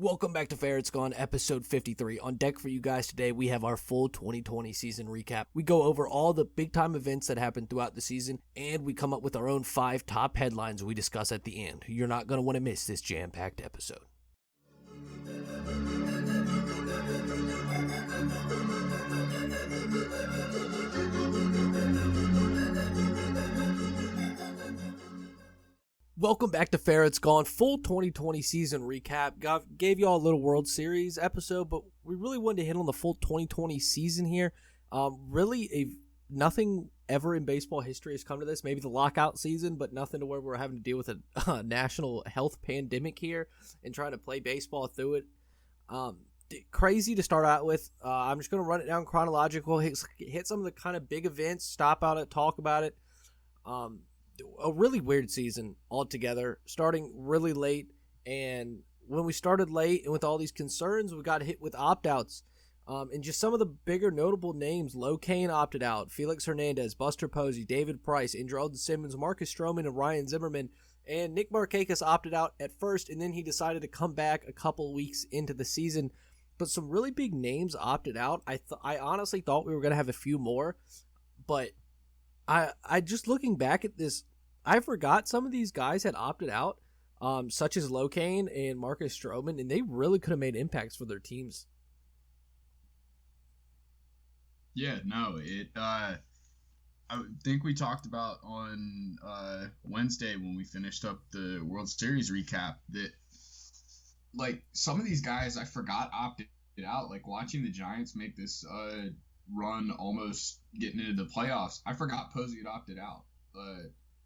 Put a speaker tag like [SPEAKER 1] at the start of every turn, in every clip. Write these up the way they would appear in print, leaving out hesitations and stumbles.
[SPEAKER 1] Welcome back to Fair It's Gone, episode 53. On deck for you guys today, we have our full 2020 season recap. We go over all the big-time events that happened throughout the season, and we come up with our own 5 top headlines we discuss at the end. You're not going to want to miss this jam-packed episode. Welcome back to Fair It's Gone, full 2020 season recap. Gave you all a little World Series episode, but we really wanted to hit on the full 2020 season here. Nothing ever in baseball history has come to this. Maybe the lockout season, but nothing to where we're having to deal with a national health pandemic here and trying to play baseball through it. Crazy to start out with. I'm just going to run it down chronological, hit some of the kind of big events, stop out it, talk about it. A really weird season altogether, starting really late, and when we started late and with all these concerns, we got hit with opt-outs, and just some of the bigger notable names. Locaine opted out, Felix Hernandez, Buster Posey, David Price, Andrelton Simmons, Marcus Stroman, and Ryan Zimmerman, and Nick Markakis opted out at first, and then he decided to come back a couple weeks into the season, but some really big names opted out. I honestly thought we were going to have a few more, but I just looking back at this, I forgot some of these guys had opted out, such as Locaine and Marcus Stroman, and they really could have made impacts for their teams.
[SPEAKER 2] Yeah, no, I think we talked about on Wednesday when we finished up the World Series recap that, like, some of these guys I forgot opted out. Like, watching the Giants make this run almost getting into the playoffs, I forgot Posey had opted out.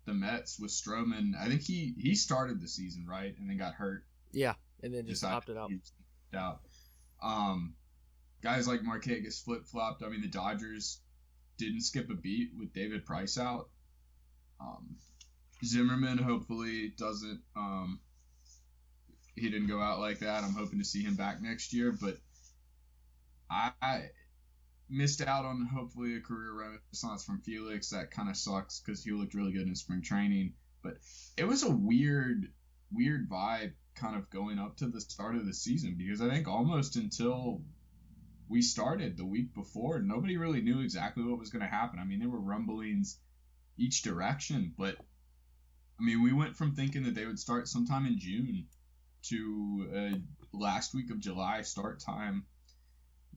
[SPEAKER 2] The Mets with Stroman, I think he started the season, right, and then got hurt.
[SPEAKER 1] Yeah, and then just opted out.
[SPEAKER 2] Guys like Markakis flip-flopped. I mean, the Dodgers didn't skip a beat with David Price out. Zimmerman hopefully doesn't he didn't go out like that. I'm hoping to see him back next year, but I missed out on hopefully a career renaissance from Felix. That kind of sucks because he looked really good in spring training. But it was a weird vibe kind of going up to the start of the season, because I think almost until we started the week before, nobody really knew exactly what was going to happen. I mean, there were rumblings each direction, but I mean, we went from thinking that they would start sometime in June to last week of July start time.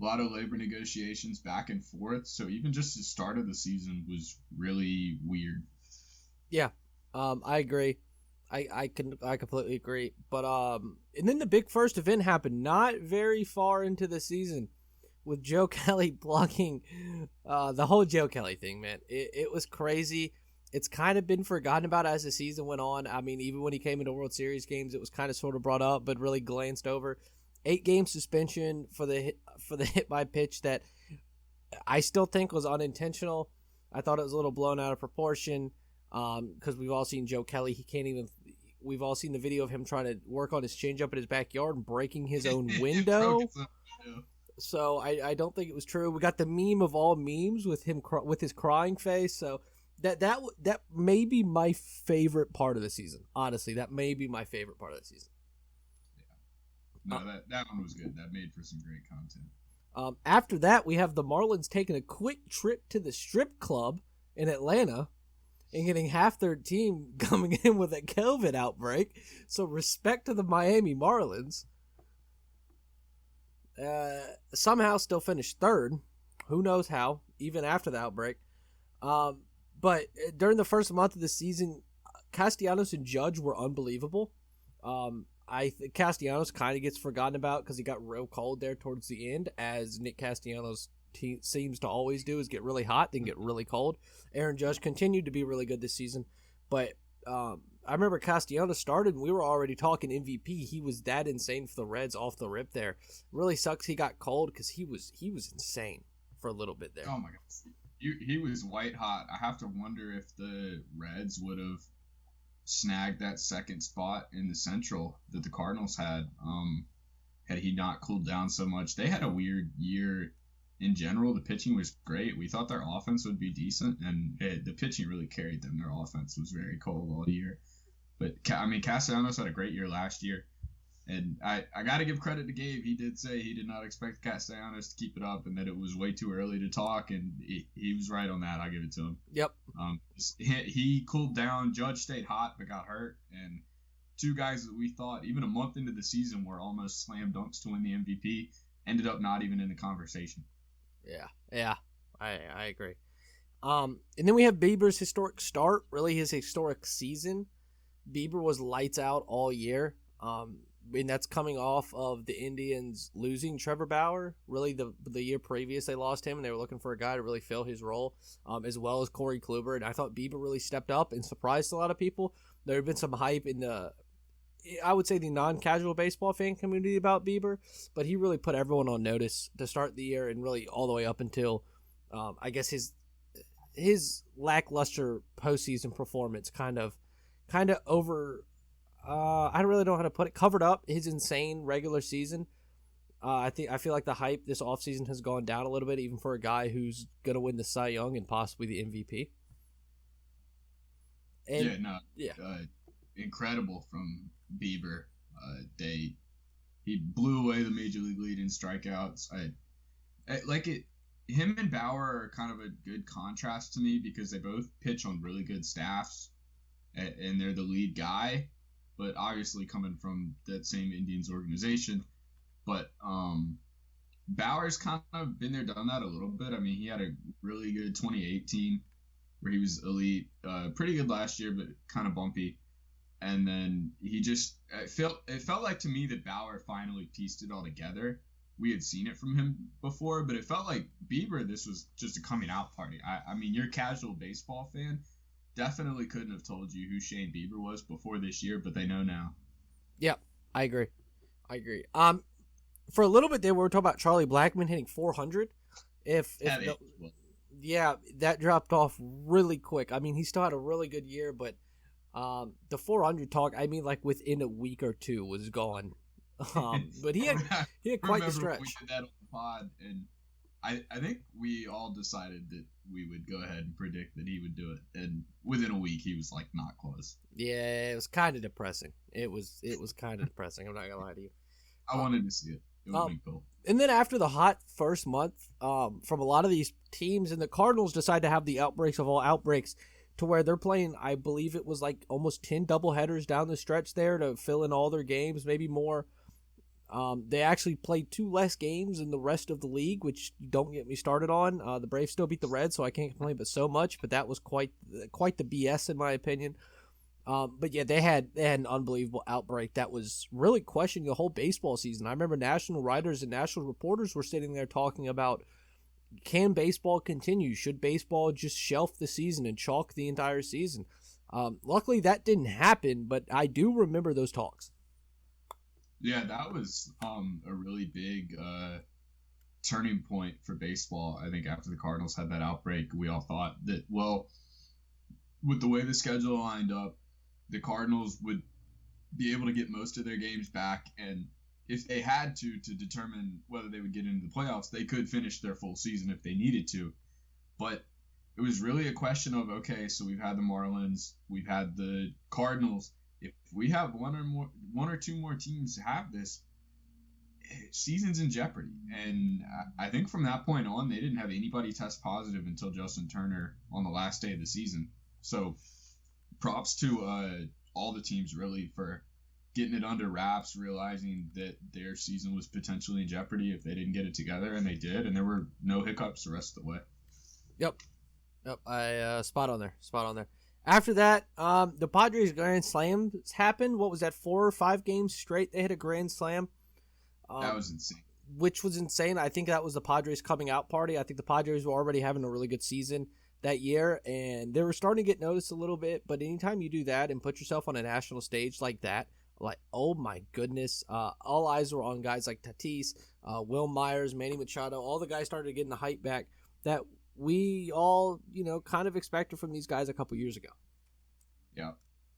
[SPEAKER 2] A lot of labor negotiations back and forth. So even just the start of the season was really weird.
[SPEAKER 1] Yeah, I agree. I completely agree. But and then the big first event happened not very far into the season with Joe Kelly blocking the whole Joe Kelly thing, man. It was crazy. It's kind of been forgotten about as the season went on. I mean, even when he came into World Series games, it was kind of sort of brought up, but really glanced over. 8-game suspension for the hit by pitch that I still think was unintentional. I thought it was a little blown out of proportion because we've all seen Joe Kelly. We've all seen the video of him trying to work on his changeup in his backyard and breaking his own window. So I don't think it was true. We got the meme of all memes with him with his crying face. So that may be my favorite part of the season. Honestly, that may be my favorite part of the season.
[SPEAKER 2] No, that one was good. That made for some great content.
[SPEAKER 1] After that, we have the Marlins taking a quick trip to the strip club in Atlanta and getting half their team coming in with a COVID outbreak. So respect to the Miami Marlins. Somehow still finished third. Who knows how, even after the outbreak. But during the first month of the season, Castellanos and Judge were unbelievable. I think Castellanos kind of gets forgotten about because he got real cold there towards the end, as Nick Castellanos seems to always do, is get really hot, then get really cold. Aaron Judge continued to be really good this season, but I remember Castellanos started and we were already talking MVP. He was that insane for the Reds off the rip there. Really sucks he got cold because he was insane for a little bit there.
[SPEAKER 2] Oh my God. He was white hot. I have to wonder if the Reds would have snagged that second spot in the Central that the Cardinals had he not cooled down so much. They had a weird year in general. The pitching was great. We thought their offense would be decent, and the pitching really carried them. Their offense was very cold all year. But, I mean, Castellanos had a great year last year, And I got to give credit to Gabe. He did say he did not expect Castellanos to keep it up and that it was way too early to talk. And he was right on that. I'll give it to him.
[SPEAKER 1] Yep.
[SPEAKER 2] He cooled down. Judge stayed hot but got hurt. And two guys that we thought, even a month into the season, were almost slam dunks to win the MVP, ended up not even in the conversation.
[SPEAKER 1] Yeah, I agree. And then we have Bieber's historic start, really his historic season. Bieber was lights out all year. And that's coming off of the Indians losing Trevor Bauer. Really, the year previous they lost him, and they were looking for a guy to really fill his role, as well as Corey Kluber. And I thought Bieber really stepped up and surprised a lot of people. There had been some hype in I would say the non-casual baseball fan community about Bieber, but he really put everyone on notice to start the year and really all the way up until, I guess his lackluster postseason performance kind of over. I really don't know how to put it. Covered up his insane regular season. I feel like the hype this offseason has gone down a little bit, even for a guy who's gonna win the Cy Young and possibly the MVP. And,
[SPEAKER 2] incredible from Bieber. He blew away the major league lead in strikeouts. I like it. Him and Bauer are kind of a good contrast to me because they both pitch on really good staffs, and they're the lead guy. But obviously coming from that same Indians organization. But Bauer's kind of been there, done that a little bit. I mean, he had a really good 2018 where he was elite, pretty good last year, but kind of bumpy. And then it felt like to me that Bauer finally pieced it all together. We had seen it from him before, but it felt like Bieber, this was just a coming out party. I mean, you're a casual baseball fan. Definitely couldn't have told you who Shane Bieber was before this year, but they know now.
[SPEAKER 1] Yeah, I agree. For a little bit there, we were talking about Charlie Blackmon hitting 400. That dropped off really quick. I mean, he still had a really good year, but the 400 talk, I mean, like within a week or two was gone. But he had quite the stretch.
[SPEAKER 2] We did that on the pod, and I think we all decided that we would go ahead and predict that he would do it, and within a week he was like not close.
[SPEAKER 1] Yeah, it was kind of depressing. It was kind of depressing. I'm not gonna lie to you.
[SPEAKER 2] I wanted to see it. It would be cool.
[SPEAKER 1] And then after the hot first month, from a lot of these teams, and the Cardinals decide to have the outbreaks of all outbreaks, to where they're playing, I believe it was like almost 10 doubleheaders down the stretch there to fill in all their games, maybe more. They actually played 2 less games than the rest of the league, which don't get me started on. The Braves still beat the Reds, so I can't complain but so much. But that was quite the BS in my opinion. But yeah, they had an unbelievable outbreak that was really questioning the whole baseball season. I remember national writers and national reporters were sitting there talking about, can baseball continue? Should baseball just shelf the season and chalk the entire season? Luckily, that didn't happen, but I do remember those talks.
[SPEAKER 2] Yeah, that was a really big turning point for baseball. I think after the Cardinals had that outbreak, we all thought that, well, with the way the schedule lined up, the Cardinals would be able to get most of their games back, and if they had to determine whether they would get into the playoffs, they could finish their full season if they needed to. But it was really a question of, okay, so we've had the Marlins, we've had the Cardinals. If we have one or two more teams have this, season's in jeopardy. And I think from that point on, they didn't have anybody test positive until Justin Turner on the last day of the season. So props to all the teams really for getting it under wraps, realizing that their season was potentially in jeopardy if they didn't get it together, and they did, and there were no hiccups the rest of the way.
[SPEAKER 1] Yep. I spot on there. After that, the Padres Grand Slams happened. What was that, 4 or 5 games straight they hit a Grand Slam?
[SPEAKER 2] That was insane.
[SPEAKER 1] Which was insane. I think that was the Padres coming out party. I think the Padres were already having a really good season that year, and they were starting to get noticed a little bit, but anytime you do that and put yourself on a national stage like that, like, oh my goodness, all eyes were on guys like Tatis, Will Myers, Manny Machado. All the guys started getting the hype back that we all, kind of expected from these guys a couple years ago.
[SPEAKER 2] Yeah.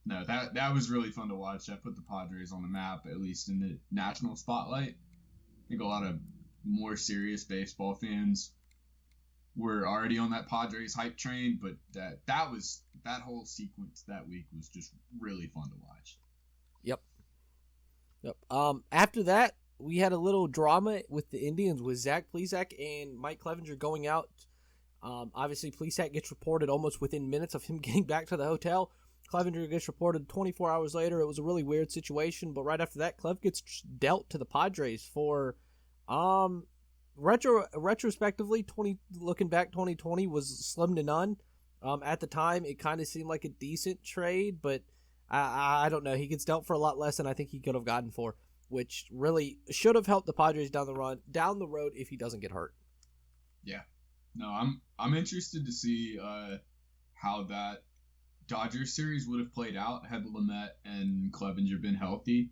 [SPEAKER 2] No, that was really fun to watch. That put the Padres on the map, at least in the national spotlight. I think a lot of more serious baseball fans were already on that Padres hype train, but that whole sequence that week was just really fun to watch.
[SPEAKER 1] Yep. Yep. After that, we had a little drama with the Indians with Zach Plesac and Mike Clevenger going out. Obviously, Plesac gets reported almost within minutes of him getting back to the hotel. Clevenger gets reported 24 hours later. It was a really weird situation, but right after that, Clev gets dealt to the Padres for, retrospectively, looking back, 2020 was slim to none. At the time, it kind of seemed like a decent trade, but I don't know. He gets dealt for a lot less than I think he could have gotten for, which really should have helped the Padres down the road if he doesn't get hurt.
[SPEAKER 2] Yeah. No, I'm interested to see how that Dodgers series would have played out had Lamet and Clevenger been healthy,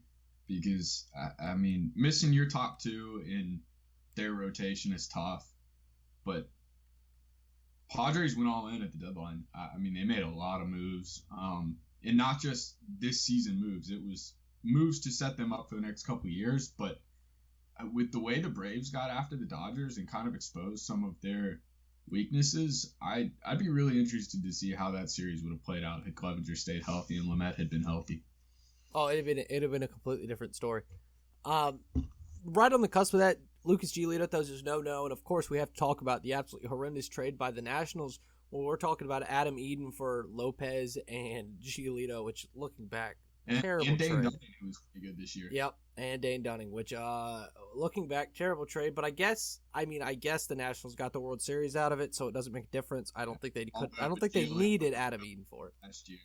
[SPEAKER 2] because I mean, missing your top two in their rotation is tough, but Padres went all in at the deadline. I mean, they made a lot of moves, and not just this season moves. It was moves to set them up for the next couple of years, but with the way the Braves got after the Dodgers and kind of exposed some of their weaknesses, I'd be really interested to see how that series would have played out had Clevenger stayed healthy and Lamet had been healthy.
[SPEAKER 1] Oh, it'd have been a completely different story. Right on the cusp of that, Lucas Giolito throws his no, and of course we have to talk about the absolutely horrendous trade by the Nationals. Well, we're talking about Adam Eden for Lopez and Giolito, which, looking back, terrible
[SPEAKER 2] and Dane
[SPEAKER 1] trade.
[SPEAKER 2] Dunning, who was pretty good this year.
[SPEAKER 1] Yep, and Dane Dunning, which, looking back, terrible trade. But I guess the Nationals got the World Series out of it, so it doesn't make a difference. I don't think they could. I don't think they needed Adam Eden for it
[SPEAKER 2] last year.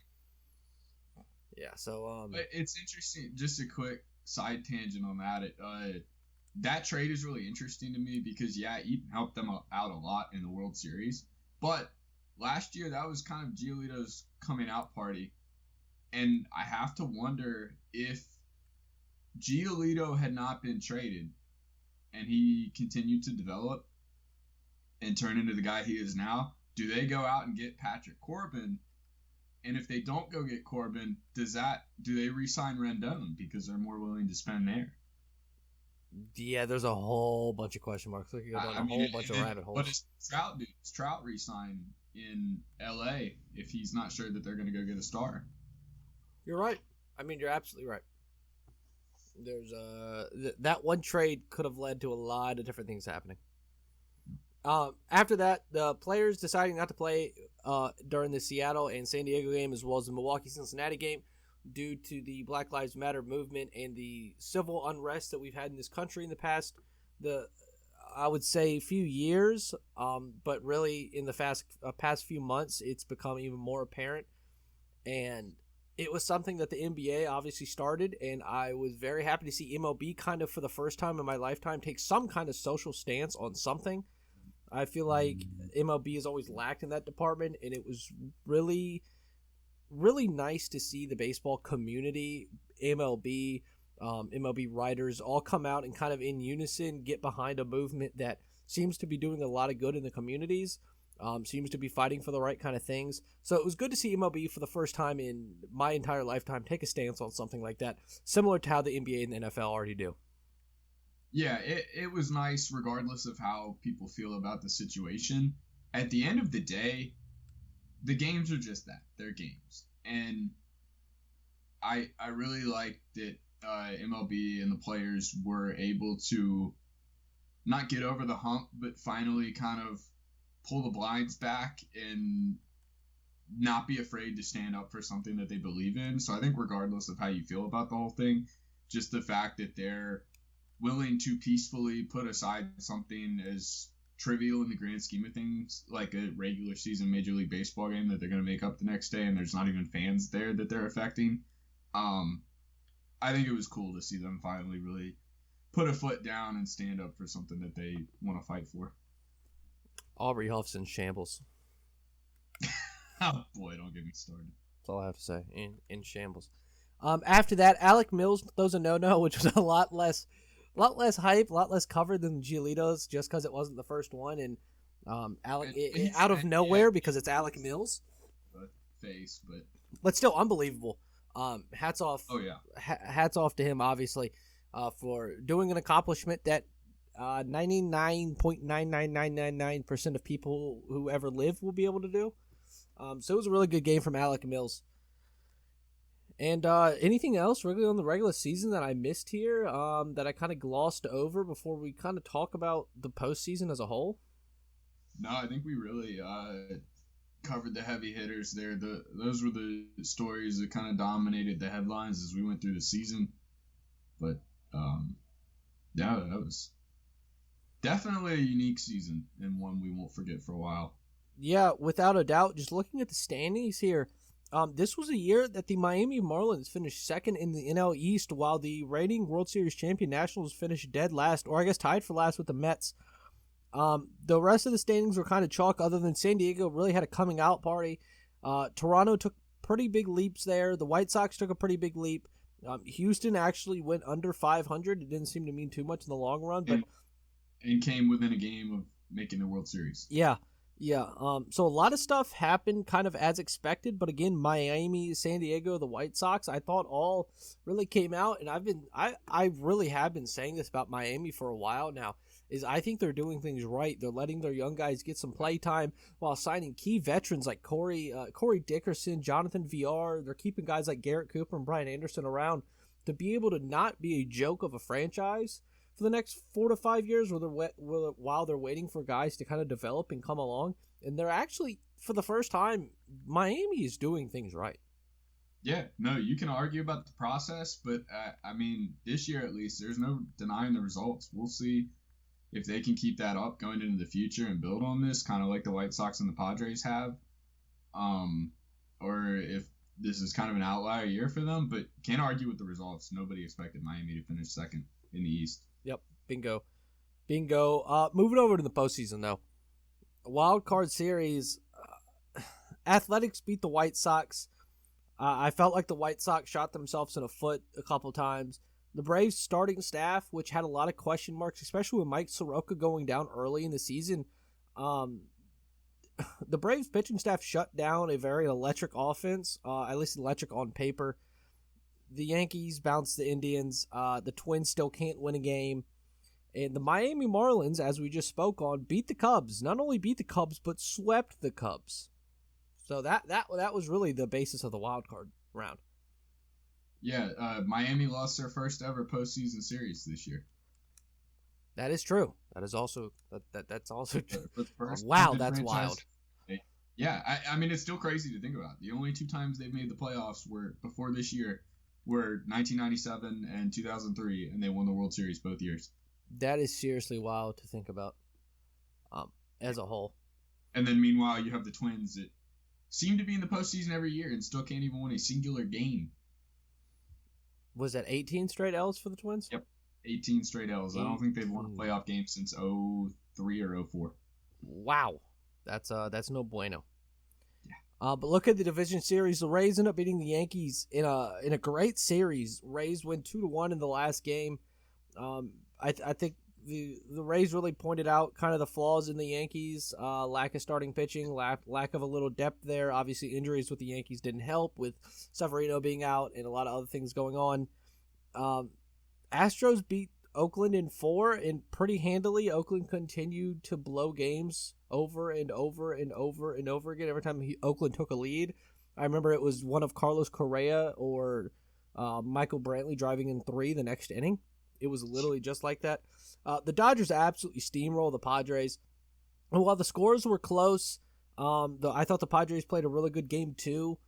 [SPEAKER 1] Yeah, so
[SPEAKER 2] but it's interesting. Just a quick side tangent on that. That trade is really interesting to me because Eden helped them out a lot in the World Series, but last year that was kind of Giolito's coming out party. And I have to wonder, if Giolito had not been traded and he continued to develop and turn into the guy he is now, do they go out and get Patrick Corbin? And if they don't go get Corbin, do they re-sign Rendon because they're more willing to spend there?
[SPEAKER 1] Yeah, there's a whole bunch of question marks. We could go down a whole bunch of rabbit holes.
[SPEAKER 2] But it's Trout re-sign in LA if he's not sure that they're going to go get a star?
[SPEAKER 1] You're right. I mean, you're absolutely right. There's that one trade could have led to a lot of different things happening. After that, the players deciding not to play during the Seattle and San Diego game, as well as the Milwaukee-Cincinnati game, due to the Black Lives Matter movement and the civil unrest that we've had in this country in the past, I would say, few years, but really in the past few months, it's become even more apparent. And it was something that the NBA obviously started, and I was very happy to see MLB kind of, for the first time in my lifetime, take some kind of social stance on something. I feel like MLB has always lacked in that department, and it was really, really nice to see the baseball community, MLB writers all come out and kind of in unison get behind a movement that seems to be doing a lot of good in the communities. Seems to be fighting for the right kind of things. So it was good to see MLB for the first time in my entire lifetime take a stance on something like that, similar to how the NBA and the NFL already do.
[SPEAKER 2] Yeah, it was nice regardless of how people feel about the situation. At the end of the day, the games are just that. They're games. And I really like that MLB and the players were able to not get over the hump, but finally kind of pull the blinds back and not be afraid to stand up for something that they believe in. So I think regardless of how you feel about the whole thing, just the fact that they're willing to peacefully put aside something as trivial in the grand scheme of things, like a regular season Major League Baseball game that they're going to make up the next day and there's not even fans there that they're affecting. I think it was cool to see them finally really put a foot down and stand up for something that they want to fight for.
[SPEAKER 1] Aubrey Huff's in shambles.
[SPEAKER 2] Oh boy, don't get me started.
[SPEAKER 1] That's all I have to say. In shambles. After that, Alec Mills throws a no, which was a lot less hype, a lot less covered than Giolito's, just because it wasn't the first one, and Alec out of nowhere because it's Alec Mills.
[SPEAKER 2] Face,
[SPEAKER 1] but still unbelievable. Hats off.
[SPEAKER 2] Oh yeah.
[SPEAKER 1] Hats off to him, obviously, for doing an accomplishment that 99.99999% of people who ever live will be able to do. So it was a really good game from Alec Mills. And anything else really on the regular season that I missed here that I kind of glossed over before we kind of talk about the postseason as a whole?
[SPEAKER 2] No, I think we really covered the heavy hitters there. Those were the stories that kind of dominated the headlines as we went through the season. But yeah, that was definitely a unique season and one we won't forget for a while.
[SPEAKER 1] Yeah, without a doubt. Just looking at the standings here, this was a year that the Miami Marlins finished second in the NL East, while the reigning World Series champion Nationals finished dead last, or I guess tied for last with the Mets. The rest of the standings were kind of chalk, other than San Diego really had a coming out party. Toronto took pretty big leaps there. The White Sox took a pretty big leap. Houston actually went under 500. It didn't seem to mean too much in the long run, but
[SPEAKER 2] and came within a game of making the World Series.
[SPEAKER 1] Yeah. So a lot of stuff happened kind of as expected, but again, Miami, San Diego, the White Sox, I thought all really came out, and I really have been saying this about Miami for a while now, is I think they're doing things right. They're letting their young guys get some play time while signing key veterans like Corey Dickerson, Jonathan VR. They're keeping guys like Garrett Cooper and Brian Anderson around to be able to not be a joke of a franchise for the next 4 to 5 years while they're waiting for guys to kind of develop and come along. And they're actually, for the first time, Miami is doing things right.
[SPEAKER 2] Yeah, no, you can argue about the process, but I mean, this year at least, there's no denying the results. We'll see if they can keep that up going into the future and build on this, kind of like the White Sox and the Padres have, or if this is kind of an outlier year for them, but can't argue with the results. Nobody expected Miami to finish second in the East.
[SPEAKER 1] Yep, bingo. Moving over to the postseason, though. Wild card series, Athletics beat the White Sox. I felt like the White Sox shot themselves in the foot a couple times. The Braves starting staff, which had a lot of question marks, especially with Mike Soroka going down early in the season, the Braves pitching staff shut down a very electric offense, at least electric on paper. The Yankees bounced the Indians. The Twins still can't win a game. And the Miami Marlins, as we just spoke on, beat the Cubs. Not only beat the Cubs, but swept the Cubs. So that was really the basis of the wild card round.
[SPEAKER 2] Yeah, Miami lost their first ever postseason series this year.
[SPEAKER 1] That is true. That is also that's also true.
[SPEAKER 2] Wow,
[SPEAKER 1] that's wild.
[SPEAKER 2] Yeah, I mean, it's still crazy to think about. The only 2 times they've made the playoffs were before this year were 1997 and 2003, and they won the World Series both years.
[SPEAKER 1] That is seriously wild to think about, as a whole.
[SPEAKER 2] And then meanwhile, you have the Twins that seem to be in the postseason every year and still can't even win a singular game.
[SPEAKER 1] Was that 18 straight L's for the Twins?
[SPEAKER 2] Yep, 18 straight L's. I don't think they've won a playoff game since 03 or 04.
[SPEAKER 1] Wow, that's no bueno.
[SPEAKER 2] Yeah.
[SPEAKER 1] But look at the division series. The Rays end up beating the Yankees in a great series. Rays win 2-1 in the last game. I think the Rays really pointed out kind of the flaws in the Yankees, lack of starting pitching, lack of a little depth there. Obviously, injuries with the Yankees didn't help, with Severino being out and a lot of other things going on. Astros beat Oakland in 4, and pretty handily. Oakland continued to blow games over and over and over and over again every time Oakland took a lead. I remember it was one of Carlos Correa or Michael Brantley driving in 3 the next inning. It was literally just like that. The Dodgers absolutely steamrolled the Padres. And while the scores were close, I thought the Padres played a really good game too.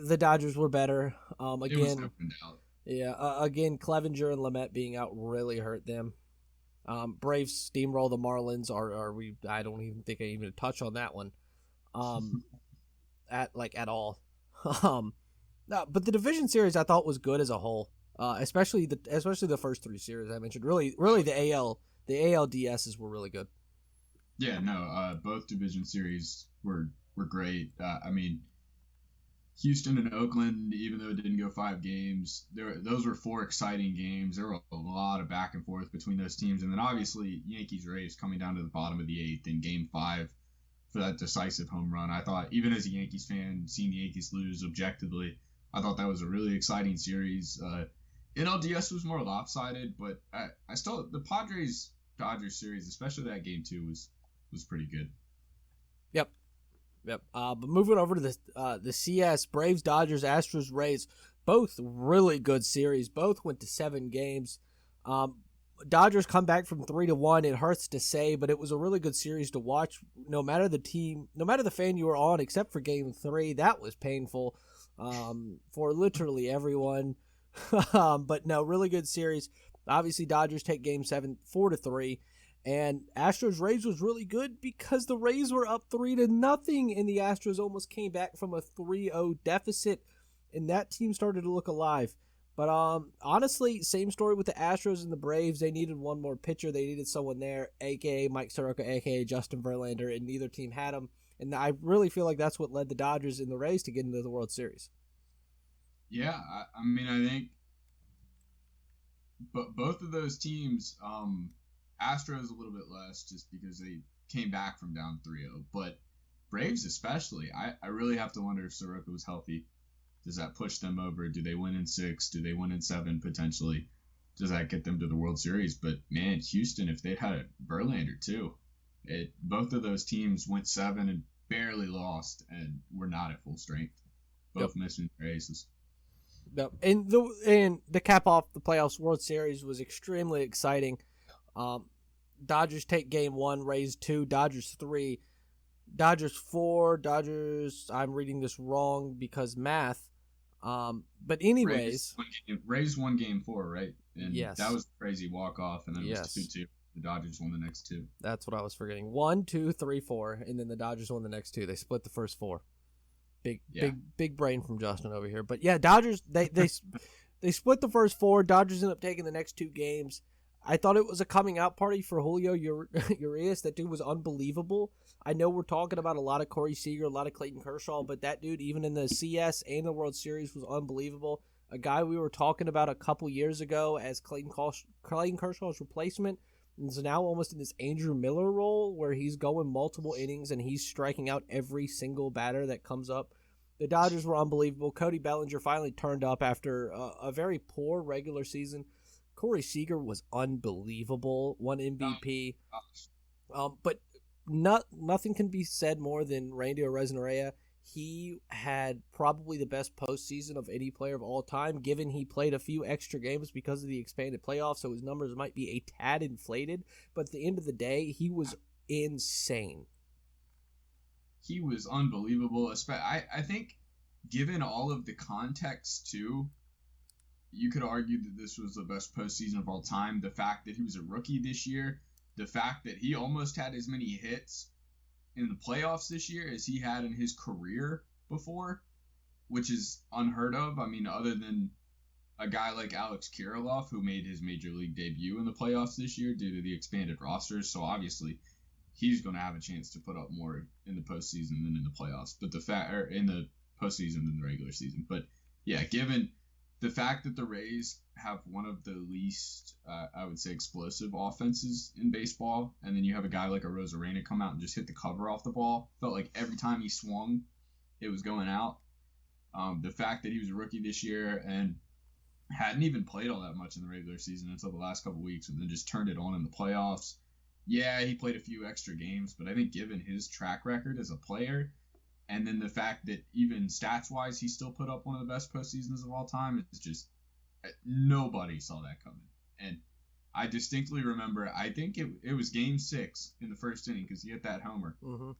[SPEAKER 1] The Dodgers were better. Again,
[SPEAKER 2] it was up and down.
[SPEAKER 1] Yeah, again, Clevenger and Lamet being out really hurt them. Braves steamroll the Marlins. I don't even think I even touch on that one. At all. No, but the division series I thought was good as a whole. Especially the first 3 series I mentioned. Really the ALDSs were really good.
[SPEAKER 2] Yeah, no, both division series were great. I mean, Houston and Oakland, even though it didn't go 5 games, those were 4 exciting games. There were a lot of back and forth between those teams, and then obviously Yankees-Rays coming down to the bottom of the 8th in Game 5 for that decisive home run. I thought, even as a Yankees fan, seeing the Yankees lose objectively, I thought that was a really exciting series. NLDS was more lopsided, but I still, the Padres-Dodgers series, especially that Game 2, was pretty good.
[SPEAKER 1] Yep. Yep. But moving over to the CS, Braves, Dodgers, Astros, Rays, both really good series. Both went to 7 games. Dodgers come back from 3-1. It hurts to say, but it was a really good series to watch. No matter the team, no matter the fan you were on, except for Game 3, that was painful for literally everyone. But no, really good series. Obviously, Dodgers take Game 7 4-3. And Astros Rays was really good because the Rays were up 3-0, and the Astros almost came back from a 3-0 deficit, and that team started to look alive. But honestly, same story with the Astros and the Braves. They needed one more pitcher. They needed someone there, aka Mike Soroka, aka Justin Verlander, and neither team had him. And I really feel like that's what led the Dodgers and the Rays to get into the World Series.
[SPEAKER 2] Yeah, I mean, I think, but both of those teams. Astros a little bit less just because they came back from down 3-0. But Braves especially, I really have to wonder if Soroka was healthy. Does that push them over? Do they win in 6? Do they win in 7 potentially? Does that get them to the World Series? But, man, Houston, if they'd had Verlander too, both of those teams went 7 and barely lost and were not at full strength. Both missing their aces.
[SPEAKER 1] Yep. And the cap off the playoffs World Series was extremely exciting. Dodgers take Game 1, Rays 2, Dodgers 3, Dodgers 4, Dodgers, I'm reading this wrong because math. But anyways.
[SPEAKER 2] Rays won Game 4, right? And
[SPEAKER 1] yes.
[SPEAKER 2] That was a crazy walk-off, and then it was 2-2. The Dodgers won the next 2.
[SPEAKER 1] That's what I was forgetting. 1, 2, 3, 4, and then the Dodgers won the next 2. They split the first 4. Big brain from Justin over here. But yeah, Dodgers, they split the first 4. Dodgers end up taking the next 2 games. I thought it was a coming out party for Julio Urias. That dude was unbelievable. I know we're talking about a lot of Corey Seager, a lot of Clayton Kershaw, but that dude, even in the CS and the World Series, was unbelievable. A guy we were talking about a couple years ago as Clayton Kershaw's replacement is now almost in this Andrew Miller role where he's going multiple innings and he's striking out every single batter that comes up. The Dodgers were unbelievable. Cody Bellinger finally turned up after a very poor regular season. Corey Seager was unbelievable, won MVP. But nothing can be said more than Randy Arozarena. He had probably the best postseason of any player of all time, given he played a few extra games because of the expanded playoffs, so his numbers might be a tad inflated. But at the end of the day, he was insane.
[SPEAKER 2] He was unbelievable. I think, given all of the context, too, you could argue that this was the best postseason of all time. The fact that he was a rookie this year, the fact that he almost had as many hits in the playoffs this year as he had in his career before, which is unheard of. I mean, other than a guy like Alex Kirilloff, who made his major league debut in the playoffs this year due to the expanded rosters. So obviously, he's going to have a chance to put up more in the postseason than in the playoffs, but in the postseason than the regular season. But yeah, given the fact that the Rays have one of the least, I would say, explosive offenses in baseball, and then you have a guy like Arozarena come out and just hit the cover off the ball. Felt like every time he swung, it was going out. The fact that he was a rookie this year and hadn't even played all that much in the regular season until the last couple weeks, and then just turned it on in the playoffs. Yeah, he played a few extra games, but I think given his track record as a player, and then the fact that even stats-wise, he still put up one of the best postseasons of all time. It's just nobody saw that coming. And I distinctly remember, I think it was Game 6 in the first inning because he hit that homer.
[SPEAKER 1] Mm-hmm.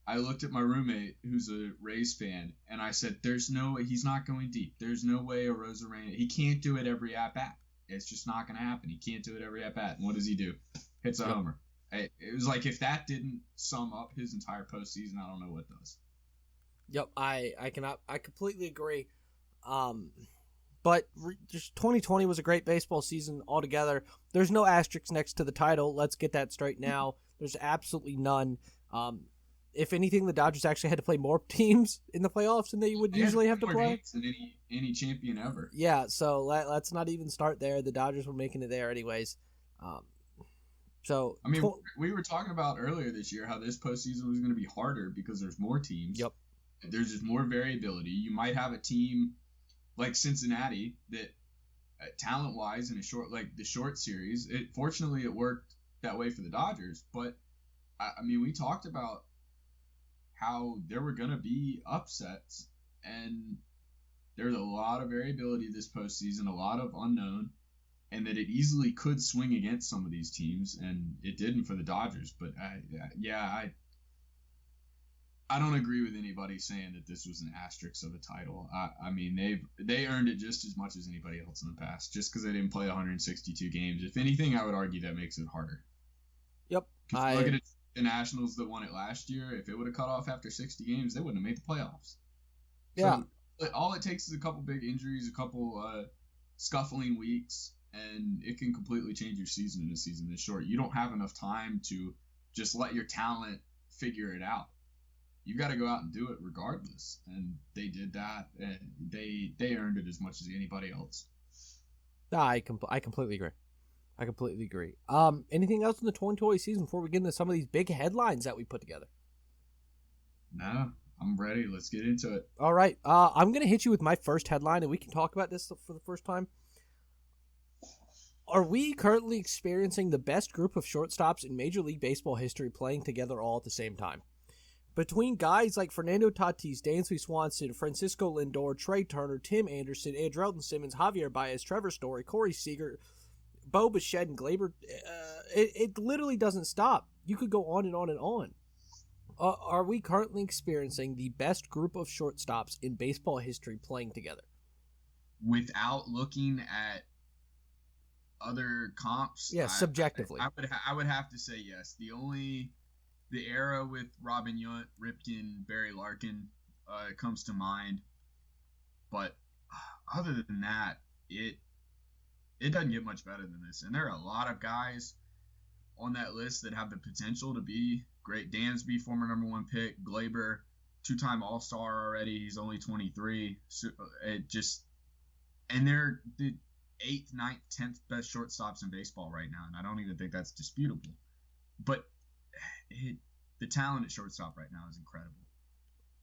[SPEAKER 2] I looked at my roommate, who's a Rays fan, and I said, "There's no way he's not going deep. There's no way Arozarena. He can't do it every at bat. It's just not going to happen. He can't do it every at bat." And what does he do? Hits a homer. It was like, if that didn't sum up his entire postseason, I don't know what does.
[SPEAKER 1] Yep, I completely agree. But just 2020 was a great baseball season altogether. There's no asterisks next to the title. Let's get that straight now. There's absolutely none. If anything, the Dodgers actually had to play more teams in the playoffs than they would usually have to play.
[SPEAKER 2] Than any champion ever.
[SPEAKER 1] Yeah, so let's not even start there. The Dodgers were making it there anyways. So
[SPEAKER 2] I mean, we were talking about earlier this year how this postseason was going to be harder because there's more teams.
[SPEAKER 1] Yep.
[SPEAKER 2] There's just more variability. You might have a team like Cincinnati that, talent-wise, in the short series, fortunately it worked that way for the Dodgers. But I mean, we talked about how there were going to be upsets, and there's a lot of variability this postseason, a lot of unknown, and that it easily could swing against some of these teams, and it didn't for the Dodgers. But I don't agree with anybody saying that this was an asterisk of a title. I mean, they earned it just as much as anybody else in the past, just because they didn't play 162 games. If anything, I would argue that makes it harder.
[SPEAKER 1] Yep.
[SPEAKER 2] Look at it, the Nationals that won it last year. If it would have cut off after 60 games, they wouldn't have made the playoffs.
[SPEAKER 1] Yeah.
[SPEAKER 2] So all it takes is a couple big injuries, a couple scuffling weeks, and it can completely change your season in a season this short. You don't have enough time to just let your talent figure it out. You got to go out and do it regardless, and they did that, and they earned it as much as anybody else.
[SPEAKER 1] I completely agree. I completely agree. Anything else in the 2020 season before we get into some of these big headlines that we put together?
[SPEAKER 2] No, I'm ready. Let's get into it.
[SPEAKER 1] All right. I'm going to hit you with my first headline, and we can talk about this for the first time. Are we currently experiencing the best group of shortstops in Major League Baseball history playing together all at the same time? Between guys like Fernando Tatis, Dansby Swanson, Francisco Lindor, Trey Turner, Tim Anderson, Andrelton Simmons, Javier Baez, Trevor Story, Corey Seager, Bo Bichette, and Gleyber, it literally doesn't stop. You could go on and on and on. Are we currently experiencing the best group of shortstops in baseball history playing together?
[SPEAKER 2] Without looking at other comps?
[SPEAKER 1] Yeah, subjectively.
[SPEAKER 2] I would have to say yes. The era with Robin Yount, Ripken, Barry Larkin comes to mind. But other than that, it doesn't get much better than this. And there are a lot of guys on that list that have the potential to be great. Dansby, former number 1 pick. Gleyber, 2-time All-Star already. He's only 23. So and they're the 8th, 9th, 10th best shortstops in baseball right now. And I don't even think that's disputable. But the talent at shortstop right now is incredible.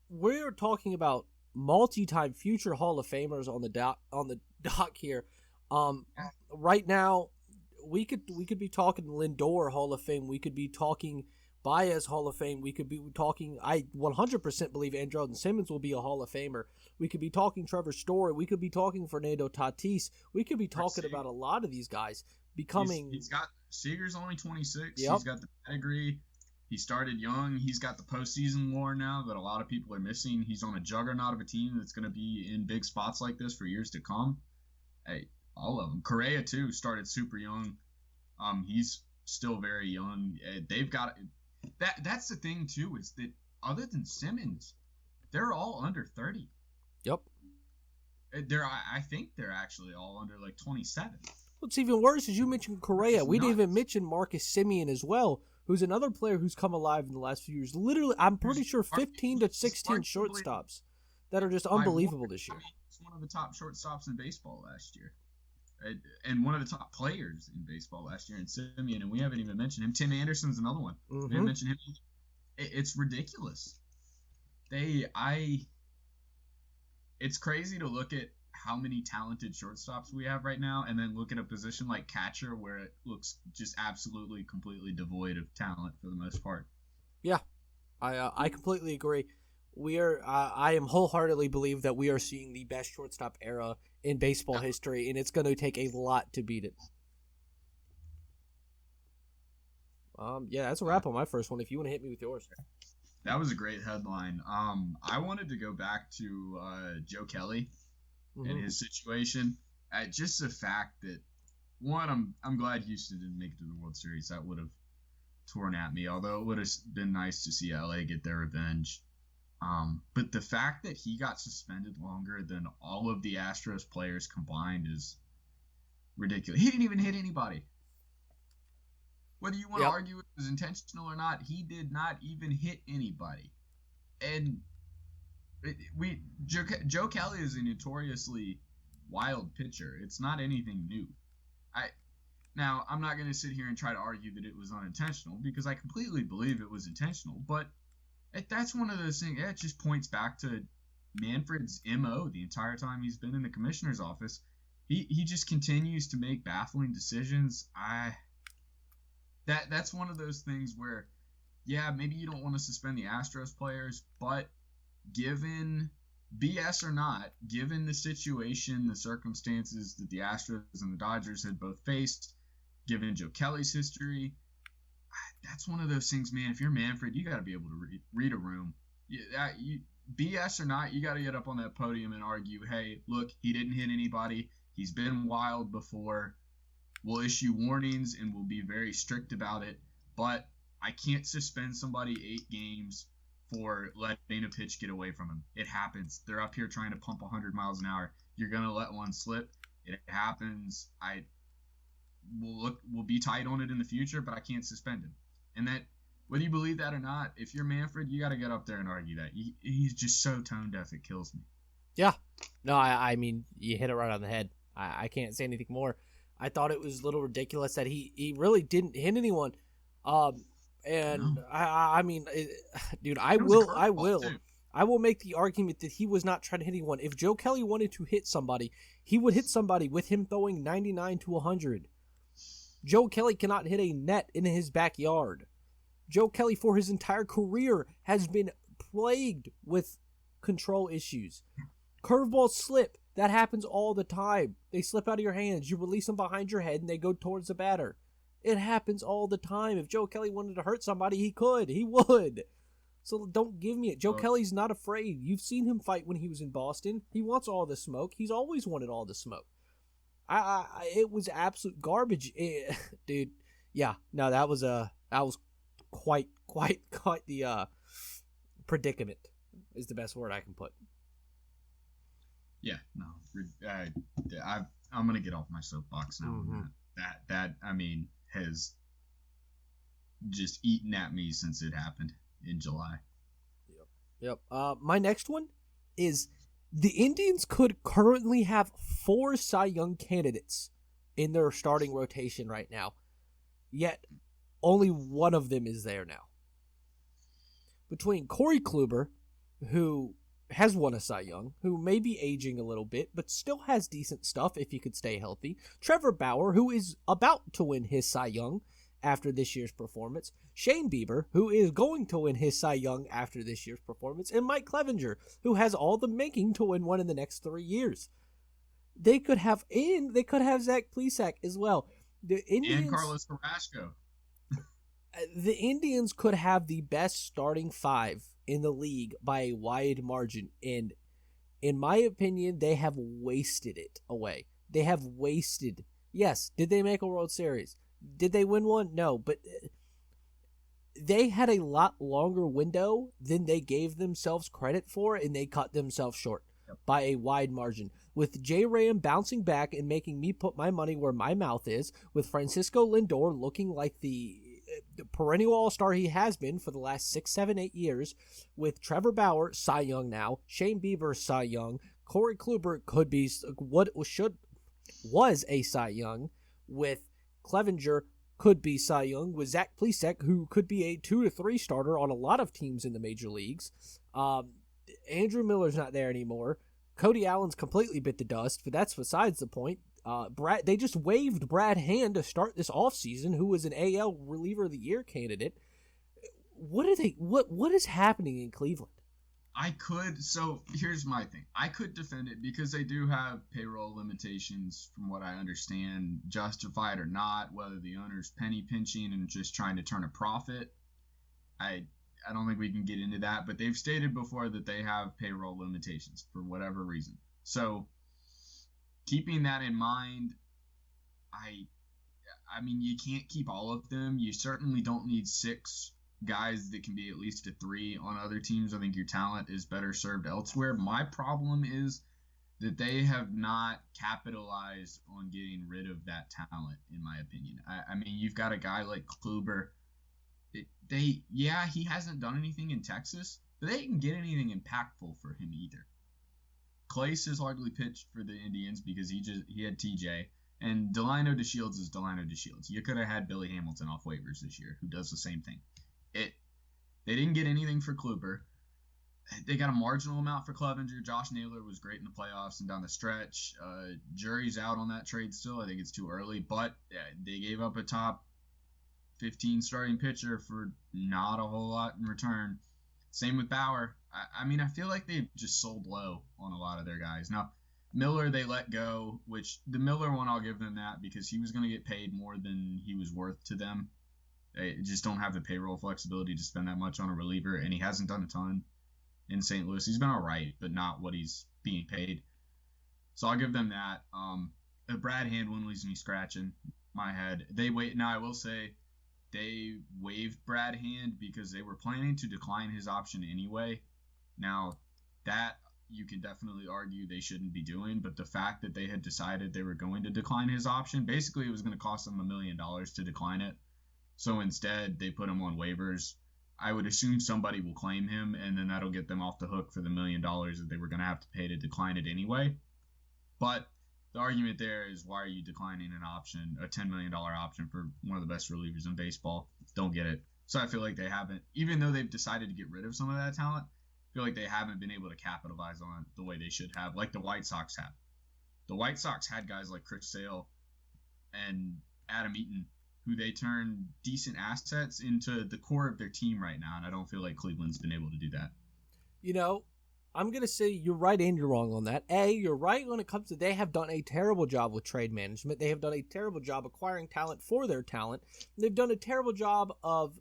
[SPEAKER 1] We're talking about multi-time future Hall of Famers on the dock here. Right now, we could be talking Lindor Hall of Fame. We could be talking Baez Hall of Fame. We could be talking. I 100% believe Andrelton Simmons will be a Hall of Famer. We could be talking Trevor Story. We could be talking Fernando Tatis. We could be talking about a lot of these guys becoming.
[SPEAKER 2] He's got Seager's only 26.
[SPEAKER 1] Yep.
[SPEAKER 2] He's got the pedigree. He started young. He's got the postseason lore now that a lot of people are missing. He's on a juggernaut of a team that's going to be in big spots like this for years to come. Hey, all of them. Correa, too, started super young. He's still very young. They've got – that's the thing, too, is that other than Simmons, they're all under 30.
[SPEAKER 1] Yep.
[SPEAKER 2] I think they're actually all under, 27.
[SPEAKER 1] What's even worse is you mentioned Correa. We didn't even mention Marcus Semien as well, who's another player who's come alive in the last few years. Literally, I'm pretty sure 15 to 16 shortstops that are just unbelievable this year.
[SPEAKER 2] He's one of the top shortstops in baseball last year. And one of the top players in baseball last year in Semien, and we haven't even mentioned him. Tim Anderson's another one. We haven't mentioned him. It's ridiculous. It's crazy to look at how many talented shortstops we have right now, and then look at a position like catcher where it looks just absolutely, completely devoid of talent for the most part.
[SPEAKER 1] Yeah, I completely agree. I am wholeheartedly believe that we are seeing the best shortstop era in baseball history, and it's going to take a lot to beat it. Yeah, that's a wrap on my first one. If you want to hit me with yours.
[SPEAKER 2] That was a great headline. I wanted to go back to Joe Kelly and his situation. Just the fact that, one, I'm glad Houston didn't make it to the World Series. That would have torn at me, although it would have been nice to see LA get their revenge. But the fact that he got suspended longer than all of the Astros players combined is ridiculous. He didn't even hit anybody. Whether you want to argue it was intentional or not, he did not even hit anybody. And Joe Kelly is a notoriously wild pitcher. It's not anything new. Now, I'm not going to sit here and try to argue that it was unintentional, because I completely believe it was intentional. But that's one of those things. It just points back to Manfred's MO the entire time he's been in the commissioner's office. He just continues to make baffling decisions. That's one of those things where yeah, maybe you don't want to suspend the Astros players, but given BS or not, given the situation, the circumstances that the Astros and the Dodgers had both faced, given Joe Kelly's history, that's one of those things, man. If you're Manfred, you got to be able to read a room. BS or not, you got to get up on that podium and argue, hey, look, he didn't hit anybody. He's been wild before. We'll issue warnings and we'll be very strict about it. But I can't suspend somebody 8 games for letting a pitch get away from him. It happens. They're up here trying to pump 100 miles an hour. You're going to let one slip. It happens. We'll be tight on it in the future, but I can't suspend him. And that, whether you believe that or not, if you're Manfred, you got to get up there and argue that. He's just so tone deaf, it kills me.
[SPEAKER 1] Yeah. No, I mean, you hit it right on the head. I can't say anything more. I thought it was a little ridiculous that he really didn't hit anyone. And I mean, dude, I will make the argument that he was not trying to hit anyone. If Joe Kelly wanted to hit somebody, he would hit somebody with him throwing 99 to 100. Joe Kelly cannot hit a net in his backyard. Joe Kelly, for his entire career, has been plagued with control issues. Curveballs slip. That happens all the time. They slip out of your hands. You release them behind your head, and they go towards the batter. It happens all the time. If Joe Kelly wanted to hurt somebody, he could. He would. So don't give me it. Joe Kelly's not afraid. You've seen him fight when he was in Boston. He wants all the smoke. He's always wanted all the smoke. It was absolute garbage, dude. Yeah, no, that was quite the predicament is the best word I can put.
[SPEAKER 2] Yeah, no, I'm gonna get off my soapbox now. Mm-hmm. That I mean has just eaten at me since it happened in July.
[SPEAKER 1] Yep. My next one is the Indians could currently have 4 Cy Young candidates in their starting rotation right now, yet only one of them is there now. Between Corey Kluber, who has won a Cy Young, who may be aging a little bit, but still has decent stuff if he could stay healthy. Trevor Bauer, who is about to win his Cy Young after this year's performance. Shane Bieber, who is going to win his Cy Young after this year's performance. And Mike Clevinger, who has all the making to win one in the next 3 years. They could have Zach Plesac as well. The Indians,
[SPEAKER 2] and Carlos Carrasco.
[SPEAKER 1] The Indians could have the best starting 5 in the league by a wide margin, and in my opinion, they have wasted it away. They have wasted. Yes, did they make a World Series? Did they win one? No, but they had a lot longer window than they gave themselves credit for, and they cut themselves short by a wide margin. With J. Ram bouncing back and making me put my money where my mouth is, with Francisco Lindor looking like the perennial all-star he has been for the last 6, 7, 8 years, with Trevor Bauer, Cy Young now, Shane Bieber, Cy Young, Corey Kluber could be was a Cy Young, with Clevinger could be Cy Young, with Zach Plesac, who could be a 2 to 3 starter on a lot of teams in the major leagues. Andrew Miller's not there anymore. Cody Allen's completely bit the dust, but that's besides the point. They just waived Brad Hand to start this offseason, who was an AL reliever of the year candidate. What is happening in Cleveland?
[SPEAKER 2] So here's my thing. I could defend it because they do have payroll limitations, from what I understand, justified or not, whether the owner's penny pinching and just trying to turn a profit. I don't think we can get into that, but they've stated before that they have payroll limitations for whatever reason. So keeping that in mind, I mean, you can't keep all of them. You certainly don't need 6 guys that can be at least a 3 on other teams. I think your talent is better served elsewhere. My problem is that they have not capitalized on getting rid of that talent, in my opinion. I mean, you've got a guy like Kluber. He hasn't done anything in Texas, but they didn't get anything impactful for him either. Clace has hardly pitched for the Indians because he had TJ, and Delino DeShields is Delino DeShields. You could have had Billy Hamilton off waivers this year, who does the same thing. They didn't get anything for Kluber. They got a marginal amount for Clevinger. Josh Naylor was great in the playoffs and down the stretch. Jury's out on that trade still. I think it's too early, but they gave up a top 15 starting pitcher for not a whole lot in return. Same with Bauer. I mean, I feel like they've just sold low on a lot of their guys. Now, Miller they let go, which the Miller one I'll give them that because he was going to get paid more than he was worth to them. They just don't have the payroll flexibility to spend that much on a reliever, and he hasn't done a ton in St. Louis. He's been all right, but not what he's being paid. So I'll give them that. Brad Hand one leaves me scratching my head. Now I will say they waived Brad Hand because they were planning to decline his option anyway. Now that you can definitely argue they shouldn't be doing, but the fact that they had decided they were going to decline his option, basically it was going to cost them $1 million to decline it. So instead they put him on waivers. I would assume somebody will claim him, and then that'll get them off the hook for the $1 million that they were going to have to pay to decline it anyway. But the argument there is, why are you declining an option, a $10 million option for one of the best relievers in baseball? Don't get it. So I feel like they haven't, even though they've decided to get rid of some of that talent, I feel like they haven't been able to capitalize on it the way they should have, like the White Sox have. The White Sox had guys like Chris Sale and Adam Eaton, who they turn decent assets into the core of their team right now, and I don't feel like Cleveland's been able to do that.
[SPEAKER 1] You know, I'm going to say you're right and you're wrong on that. You're right when it comes to they have done a terrible job with trade management. They have done a terrible job acquiring talent for their talent. They've done a terrible job of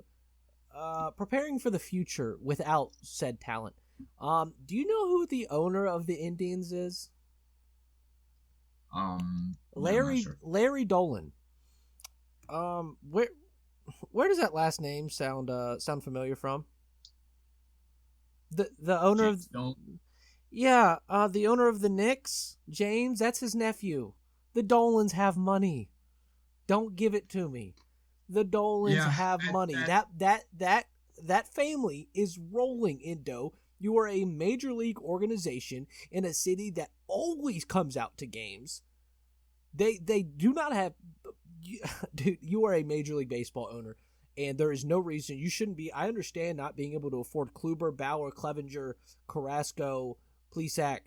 [SPEAKER 1] preparing for the future without said talent. Do you know who the owner of the Indians is? Larry Dolan. Where does that last name sound familiar from? The owner of the owner of the Knicks, James, that's his nephew. The Dolans have money. Don't give it to me. The Dolans have money. That family is rolling in dough. You are a major league organization in a city that always comes out to games. They do not have. Dude, you are a Major League Baseball owner, and there is no reason you shouldn't be. I understand not being able to afford Kluber, Bauer, Clevenger, Carrasco, Plesac,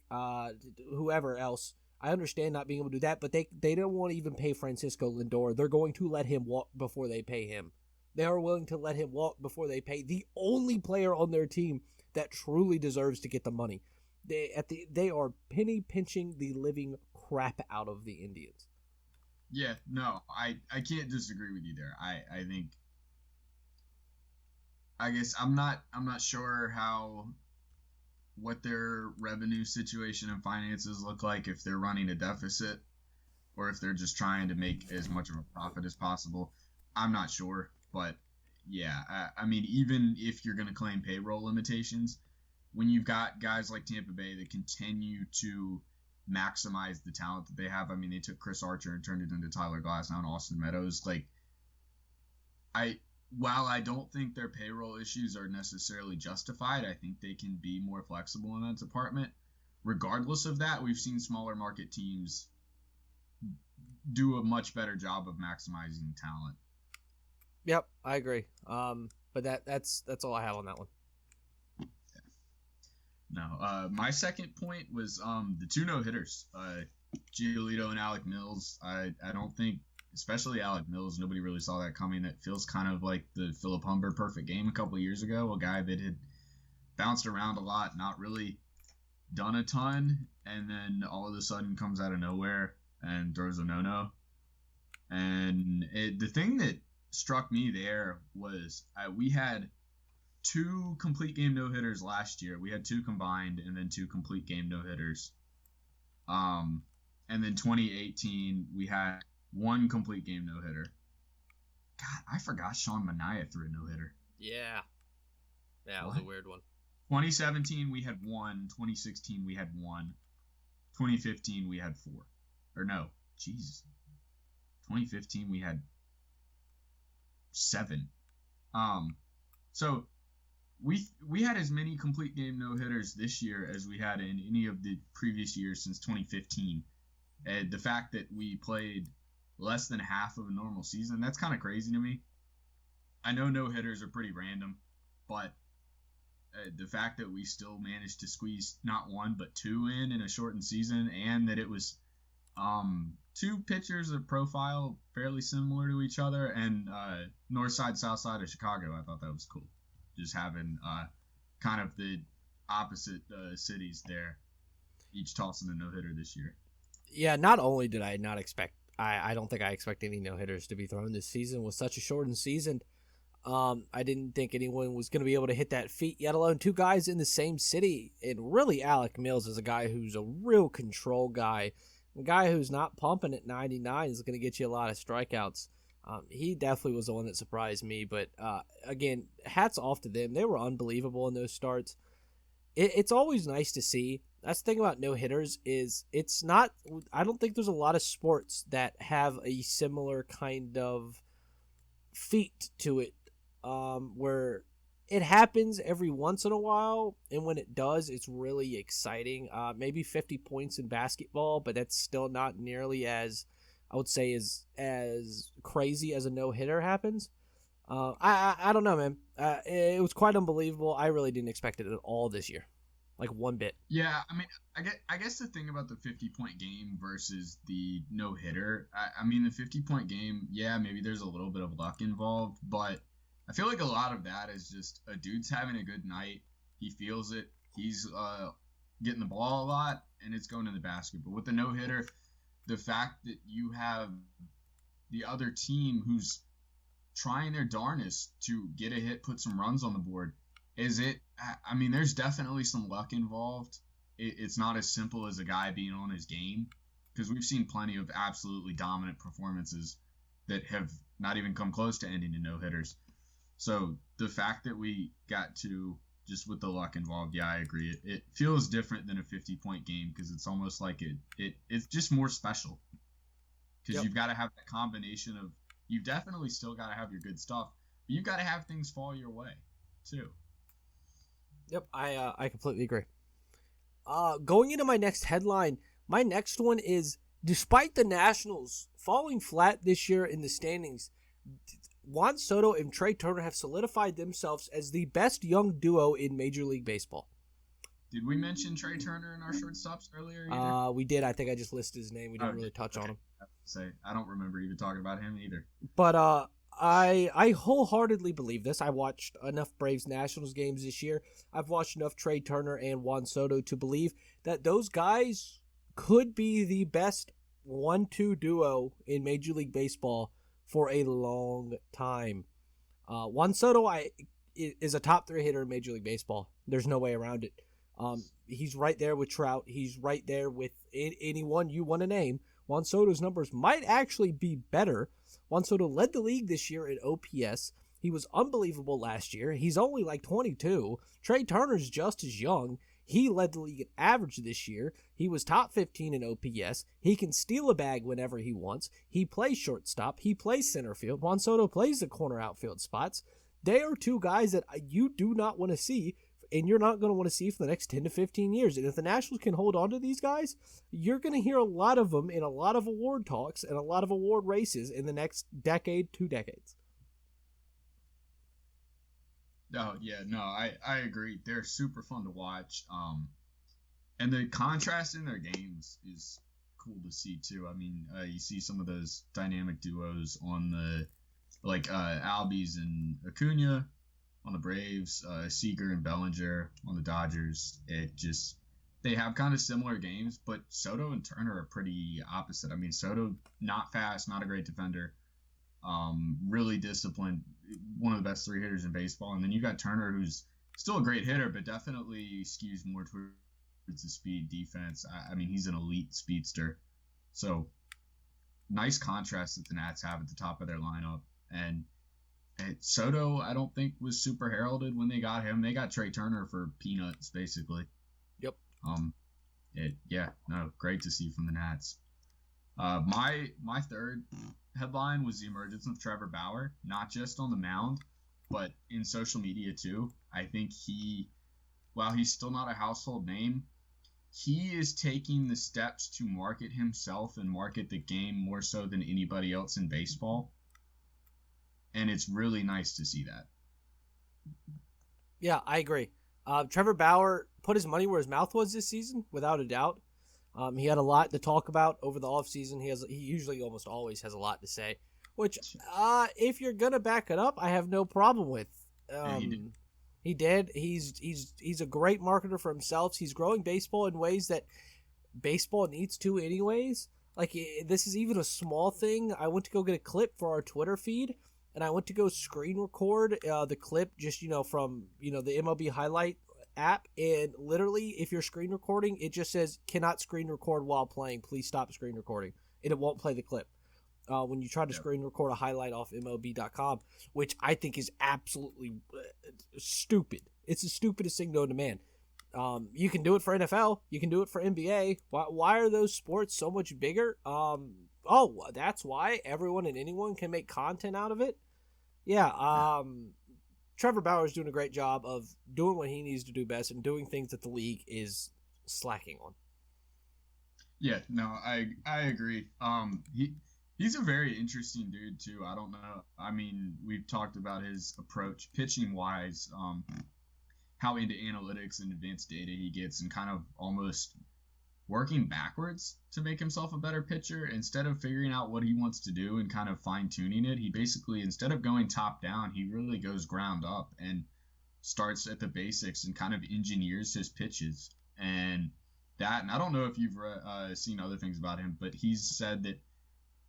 [SPEAKER 1] whoever else. I understand not being able to do that, but they don't want to even pay Francisco Lindor. They're going to let him walk before they pay him. They are willing to let him walk before they pay the only player on their team that truly deserves to get the money. They are penny pinching the living crap out of the Indians.
[SPEAKER 2] Yeah, no, I can't disagree with you there. I guess I'm not sure what their revenue situation and finances look like, if they're running a deficit or if they're just trying to make as much of a profit as possible. I'm not sure, but yeah, I mean, even if you're going to claim payroll limitations, when you've got guys like Tampa Bay that continue to maximize the talent that they have. I mean, they took Chris Archer and turned it into Tyler Glasnow and Austin Meadows. While I don't think their payroll issues are necessarily justified, I think they can be more flexible in that department. Regardless of that, we've seen smaller market teams do a much better job of maximizing talent.
[SPEAKER 1] Yep, I agree. But that's all I have on that one.
[SPEAKER 2] No, my second point was the two no-hitters, Giolito and Alec Mills. I don't think, especially Alec Mills, nobody really saw that coming. That feels kind of like the Philip Humber perfect game a couple of years ago, a guy that had bounced around a lot, not really done a ton, and then all of a sudden comes out of nowhere and throws a no-no. And the thing that struck me there was we had two complete game no-hitters last year. We had two combined and then two complete game no-hitters. And then 2018, we had one complete game no-hitter. God, I forgot Sean Manaea threw a no-hitter.
[SPEAKER 1] Yeah. Yeah, it was a weird one.
[SPEAKER 2] 2017, we had one. 2016, we had one. 2015, we had four. Or no, Jesus. 2015, we had 7. So we had as many complete game no-hitters this year as we had in any of the previous years since 2015. And the fact that we played less than half of a normal season, that's kind of crazy to me. I know no-hitters are pretty random, but the fact that we still managed to squeeze not one but 2 in a shortened season, and that it was two pitchers of profile fairly similar to each other, and north side, south side of Chicago. I thought that was cool, just having kind of the opposite cities there, each tossing a no hitter this year.
[SPEAKER 1] Yeah, not only did I not expect, I don't think I expect any no hitters to be thrown this season with such a shortened season. I didn't think anyone was going to be able to hit that feat, yet alone two guys in the same city. And really, Alec Mills is a guy who's a real control guy. A guy who's not pumping at 99 is going to get you a lot of strikeouts. He definitely was the one that surprised me. But again, hats off to them. They were unbelievable in those starts. It's always nice to see. That's the thing about no-hitters is it's not – I don't think there's a lot of sports that have a similar kind of feat to it where it happens every once in a while, and when it does, it's really exciting. Maybe 50 points in basketball, but that's still not nearly as, I would say, as crazy as a no-hitter happens. I don't know, man. It was quite unbelievable. I really didn't expect it at all this year, like one bit.
[SPEAKER 2] Yeah, I mean, I guess the thing about the 50-point game versus the no-hitter, I mean, the 50-point game, yeah, maybe there's a little bit of luck involved, but I feel like a lot of that is just a dude's having a good night. He feels it. He's getting the ball a lot, and it's going in the basket. But with the no-hitter, the fact that you have the other team who's trying their darnest to get a hit, put some runs on the board, I mean, there's definitely some luck involved. It's not as simple as a guy being on his game, because we've seen plenty of absolutely dominant performances that have not even come close to ending in no-hitters. So the fact that we got to, just with the luck involved, yeah, I agree. It feels different than a 50-point game because it's almost like it's just more special. Because You've got to have that combination of, you've definitely still got to have your good stuff, but you've got to have things fall your way too.
[SPEAKER 1] Yep, I completely agree. Going into my next headline, my next one is, despite the Nationals falling flat this year in the standings, Juan Soto and Trey Turner have solidified themselves as the best young duo in Major League Baseball.
[SPEAKER 2] Did we mention Trey Turner in our shortstops earlier? Either?
[SPEAKER 1] We did. I think I just listed his name. We didn't really touch on him.
[SPEAKER 2] I don't remember even talking about him either.
[SPEAKER 1] But I wholeheartedly believe this. I watched enough Braves Nationals games this year. I've watched enough Trey Turner and Juan Soto to believe that those guys could be the best 1-2 duo in Major League Baseball for a long time. Juan Soto is a top 3 hitter in Major League Baseball. There's no way around it. He's right there with Trout. He's right there with anyone you want to name. Juan Soto's numbers might actually be better. Juan Soto led the league this year in OPS. He was unbelievable last year. He's only like 22. Trey Turner's just as young. He led the league in average this year. He was top 15 in OPS. He can steal a bag whenever he wants. He plays shortstop. He plays center field. Juan Soto plays the corner outfield spots. They are two guys that you do not want to see, and you're not going to want to see for the next 10 to 15 years. And if the Nationals can hold on to these guys, you're going to hear a lot of them in a lot of award talks and a lot of award races in the next decade, 2 decades.
[SPEAKER 2] Oh, yeah, no, I agree. They're super fun to watch. And the contrast in their games is cool to see, too. I mean, you see some of those dynamic duos on the, like, Albies and Acuna on the Braves, Seager and Bellinger on the Dodgers. They have kind of similar games, but Soto and Turner are pretty opposite. I mean, Soto, not fast, not a great defender, really disciplined, one of the best 3 hitters in baseball. And then you got Turner, who's still a great hitter, but definitely skews more towards the speed defense. I mean, he's an elite speedster. So nice contrast that the Nats have at the top of their lineup. And Soto, I don't think, was super heralded when they got him. They got Trey Turner for peanuts, basically.
[SPEAKER 1] Yep.
[SPEAKER 2] Great to see from the Nats. My third headline was the emergence of Trevor Bauer, not just on the mound, but in social media too. I think while he's still not a household name, he is taking the steps to market himself and market the game more so than anybody else in baseball. And it's really nice to see that.
[SPEAKER 1] Yeah, I agree. Trevor Bauer put his money where his mouth was this season, without a doubt. He had a lot to talk about over the offseason. He usually almost always has a lot to say, which if you're gonna back it up, I have no problem with. He did. He's a great marketer for himself. He's growing baseball in ways that baseball needs to anyways. Like, this is even a small thing. I went to go get a clip for our Twitter feed, and I went to go screen record the clip just, from, the MLB highlight app, and literally, if you're screen recording, it just says, cannot screen record while playing. Please stop screen recording. And it won't play the clip. When you try to screen record a highlight off MLB.com, which I think is absolutely stupid. It's the stupidest thing known to man. You can do it for NFL. You can do it for NBA. Why are those sports so much bigger? That's why everyone and anyone can make content out of it. Yeah. Trevor Bauer is doing a great job of doing what he needs to do best and doing things that the league is slacking on.
[SPEAKER 2] Yeah, no, I agree. He's a very interesting dude too. I don't know. I mean, we've talked about his approach pitching wise. How into analytics and advanced data he gets, and kind of almost working backwards to make himself a better pitcher instead of figuring out what he wants to do and kind of fine-tuning it. He basically, instead of going top down, he really goes ground up and starts at the basics and kind of engineers his pitches. And I don't know if you've seen other things about him, but he's said that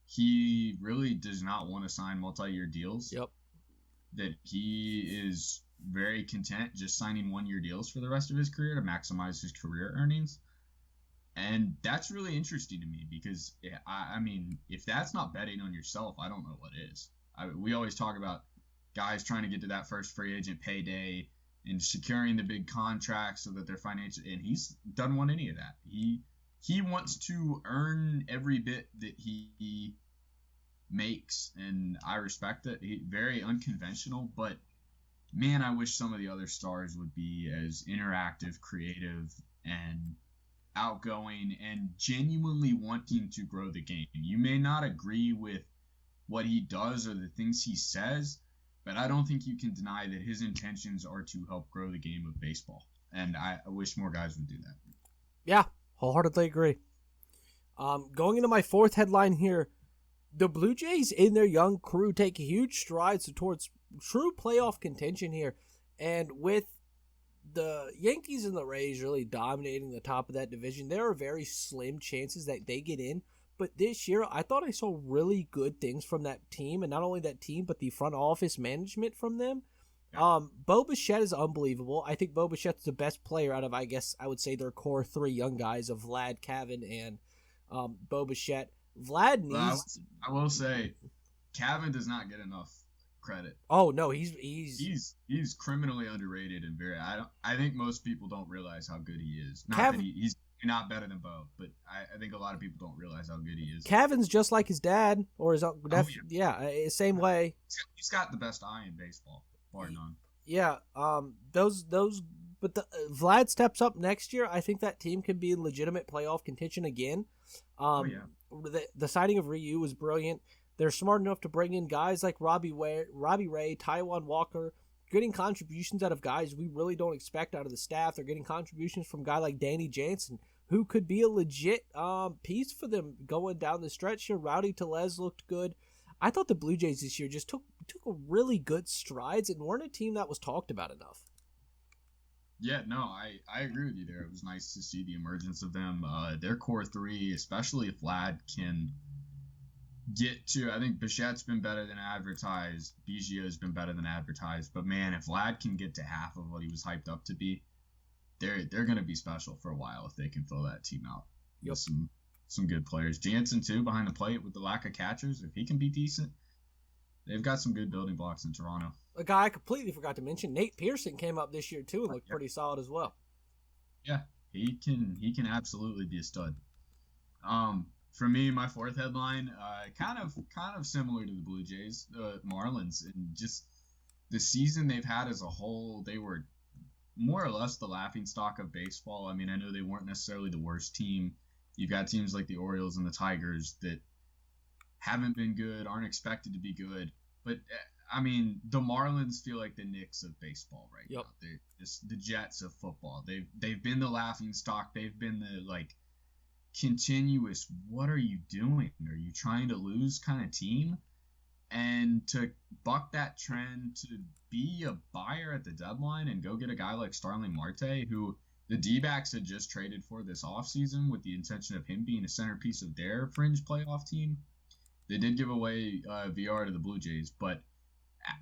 [SPEAKER 2] he really does not want to sign multi-year deals.
[SPEAKER 1] Yep.
[SPEAKER 2] That he is very content just signing 1-year deals for the rest of his career to maximize his career earnings. And that's really interesting to me because, I mean, if that's not betting on yourself, I don't know what is. We always talk about guys trying to get to that first free agent payday and securing the big contracts so that they're financial, and he's doesn't want any of that. He wants to earn every bit that he makes, and I respect it. Very unconventional, but man, I wish some of the other stars would be as interactive, creative, and outgoing, and genuinely wanting to grow the game. You may not agree with what he does or the things he says, but I don't think you can deny that his intentions are to help grow the game of baseball. And I wish more guys would do that.
[SPEAKER 1] Yeah, wholeheartedly agree. Going into my fourth headline here, the Blue Jays and their young crew take huge strides towards true playoff contention here. And with the Yankees and the Rays really dominating the top of that division, there are very slim chances that they get in. But this year, I thought I saw really good things from that team, and not only that team, but the front office management from them. Yeah. Bo Bichette is unbelievable. I think Bo Bichette's the best player out of, I guess, I would say their core three young guys of Vlad, Cavan, and Bo Bichette. Vlad needs.
[SPEAKER 2] I will say, Cavan does not get enough credit.
[SPEAKER 1] Oh no, he's
[SPEAKER 2] criminally underrated and I think most people don't realize how good he is. Not that he's not better than Bo, but I think a lot of people don't realize how good he is.
[SPEAKER 1] Cavan's just like his dad or his uncle. Same way.
[SPEAKER 2] He's got the best eye in baseball, bar none.
[SPEAKER 1] Yeah, but Vlad steps up next year. I think that team can be in legitimate playoff contention again. The signing of Ryu was brilliant. They're smart enough to bring in guys like Robbie Ray, Taijuan Walker, getting contributions out of guys we really don't expect out of the staff. They're getting contributions from a guy like Danny Jansen, who could be a legit piece for them going down the stretch here. Rowdy Tellez looked good. I thought the Blue Jays this year just took a really good strides and weren't a team that was talked about enough.
[SPEAKER 2] Yeah, no, I agree with you there. It was nice to see the emergence of them. Their core three, especially if Vlad can get to, I think Bichette's been better than advertised. Biggio's been better than advertised. But man, if Vlad can get to half of what he was hyped up to be, they're going to be special for a while if they can fill that team out.
[SPEAKER 1] Yep.
[SPEAKER 2] With some good players. Jansen too, behind the plate with the lack of catchers. If he can be decent, they've got some good building blocks in Toronto.
[SPEAKER 1] A guy I completely forgot to mention, Nate Pearson, came up this year too and looked pretty solid as well.
[SPEAKER 2] Yeah, he can absolutely be a stud. For me, my fourth headline, kind of similar to the Blue Jays, the Marlins, and just the season they've had as a whole. They were more or less the laughingstock of baseball. I mean, I know they weren't necessarily the worst team. You've got teams like the Orioles and the Tigers that haven't been good, aren't expected to be good. But, I mean, the Marlins feel like the Knicks of baseball right now. They're just the Jets of football. They've been the laughingstock. They've been the, continuous, what are you doing? Are you trying to lose kind of team? And to buck that trend, to be a buyer at the deadline and go get a guy like Starling Marte, who the D-backs had just traded for this offseason with the intention of him being a centerpiece of their fringe playoff team. They did give away VR to the Blue Jays, but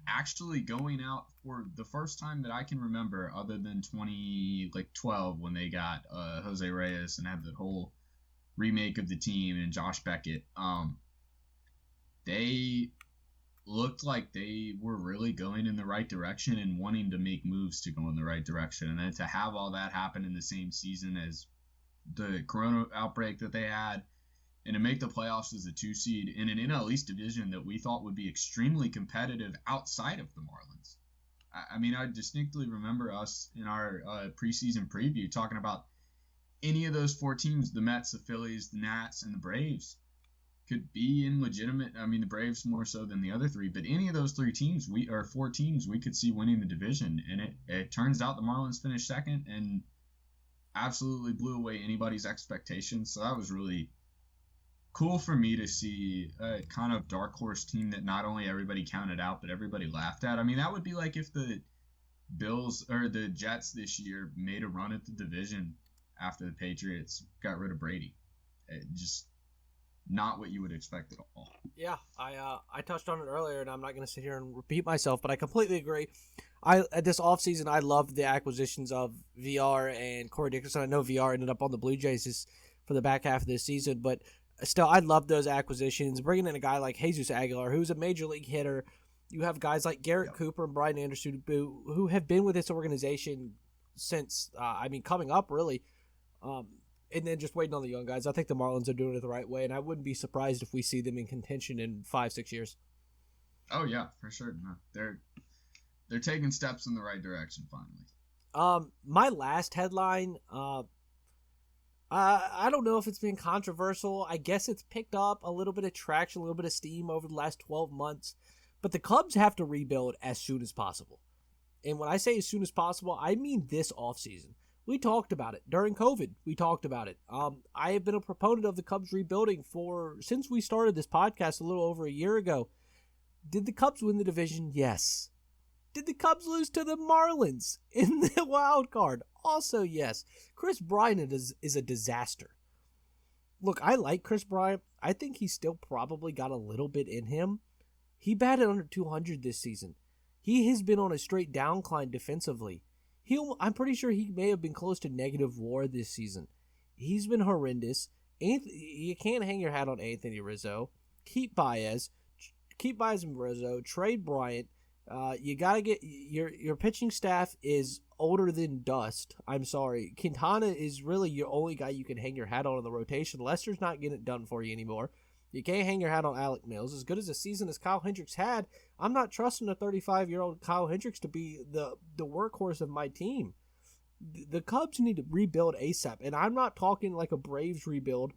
[SPEAKER 2] actually going out for the first time that I can remember, other than 2012 when they got Jose Reyes and had the whole remake of the team and Josh Beckett, they looked like they were really going in the right direction and wanting to make moves to go in the right direction. And then to have all that happen in the same season as the corona outbreak that they had, and to make the playoffs as a 2 seed in an NL East division that we thought would be extremely competitive outside of the Marlins. I mean, I distinctly remember us in our preseason preview talking about any of those 4 teams, the Mets, the Phillies, the Nats, and the Braves, could be in legitimate. I mean, the Braves more so than the other 3, but any of those 4 teams, we could see winning the division. And it turns out the Marlins finished second and absolutely blew away anybody's expectations. So that was really cool for me to see a kind of dark horse team that not only everybody counted out, but everybody laughed at. I mean, that would be like if the Bills or the Jets this year made a run at the division after the Patriots got rid of Brady. Just not what you would expect at all.
[SPEAKER 1] Yeah, I touched on it earlier, and I'm not going to sit here and repeat myself, but I completely agree. At this offseason, I loved the acquisitions of VR and Corey Dickerson. I know VR ended up on the Blue Jays for the back half of this season, but still, I love those acquisitions. Bringing in a guy like Jesus Aguilar, who's a major league hitter. You have guys like Garrett Cooper and Brian Anderson, who have been with this organization since, coming up, really. And then just waiting on the young guys. I think the Marlins are doing it the right way, and I wouldn't be surprised if we see them in contention in 5-6 years.
[SPEAKER 2] Oh, yeah, for sure. No, they're taking steps in the right direction, finally.
[SPEAKER 1] My last headline, I don't know if it's been controversial. I guess it's picked up a little bit of traction, a little bit of steam over the last 12 months. But the Cubs have to rebuild as soon as possible. And when I say as soon as possible, I mean this offseason. We talked about it. During COVID, we talked about it. I have been a proponent of the Cubs rebuilding since we started this podcast a little over a year ago. Did the Cubs win the division? Yes. Did the Cubs lose to the Marlins in the wild card? Also, yes. Kris Bryant is a disaster. Look, I like Kris Bryant. I think he's still probably got a little bit in him. He batted under 200 this season. He has been on a straight downcline defensively. I'm pretty sure he may have been close to negative WAR this season. He's been horrendous. You can't hang your hat on Anthony Rizzo. Keep Baez and Rizzo. Trade Bryant. You gotta get your pitching staff is older than dust. I'm sorry. Quintana is really your only guy you can hang your hat on in the rotation. Lester's not getting it done for you anymore. You can't hang your hat on Alec Mills. As good as a season as Kyle Hendricks had, I'm not trusting a 35-year-old Kyle Hendricks to be the workhorse of my team. The Cubs need to rebuild ASAP. And I'm not talking like a Braves rebuild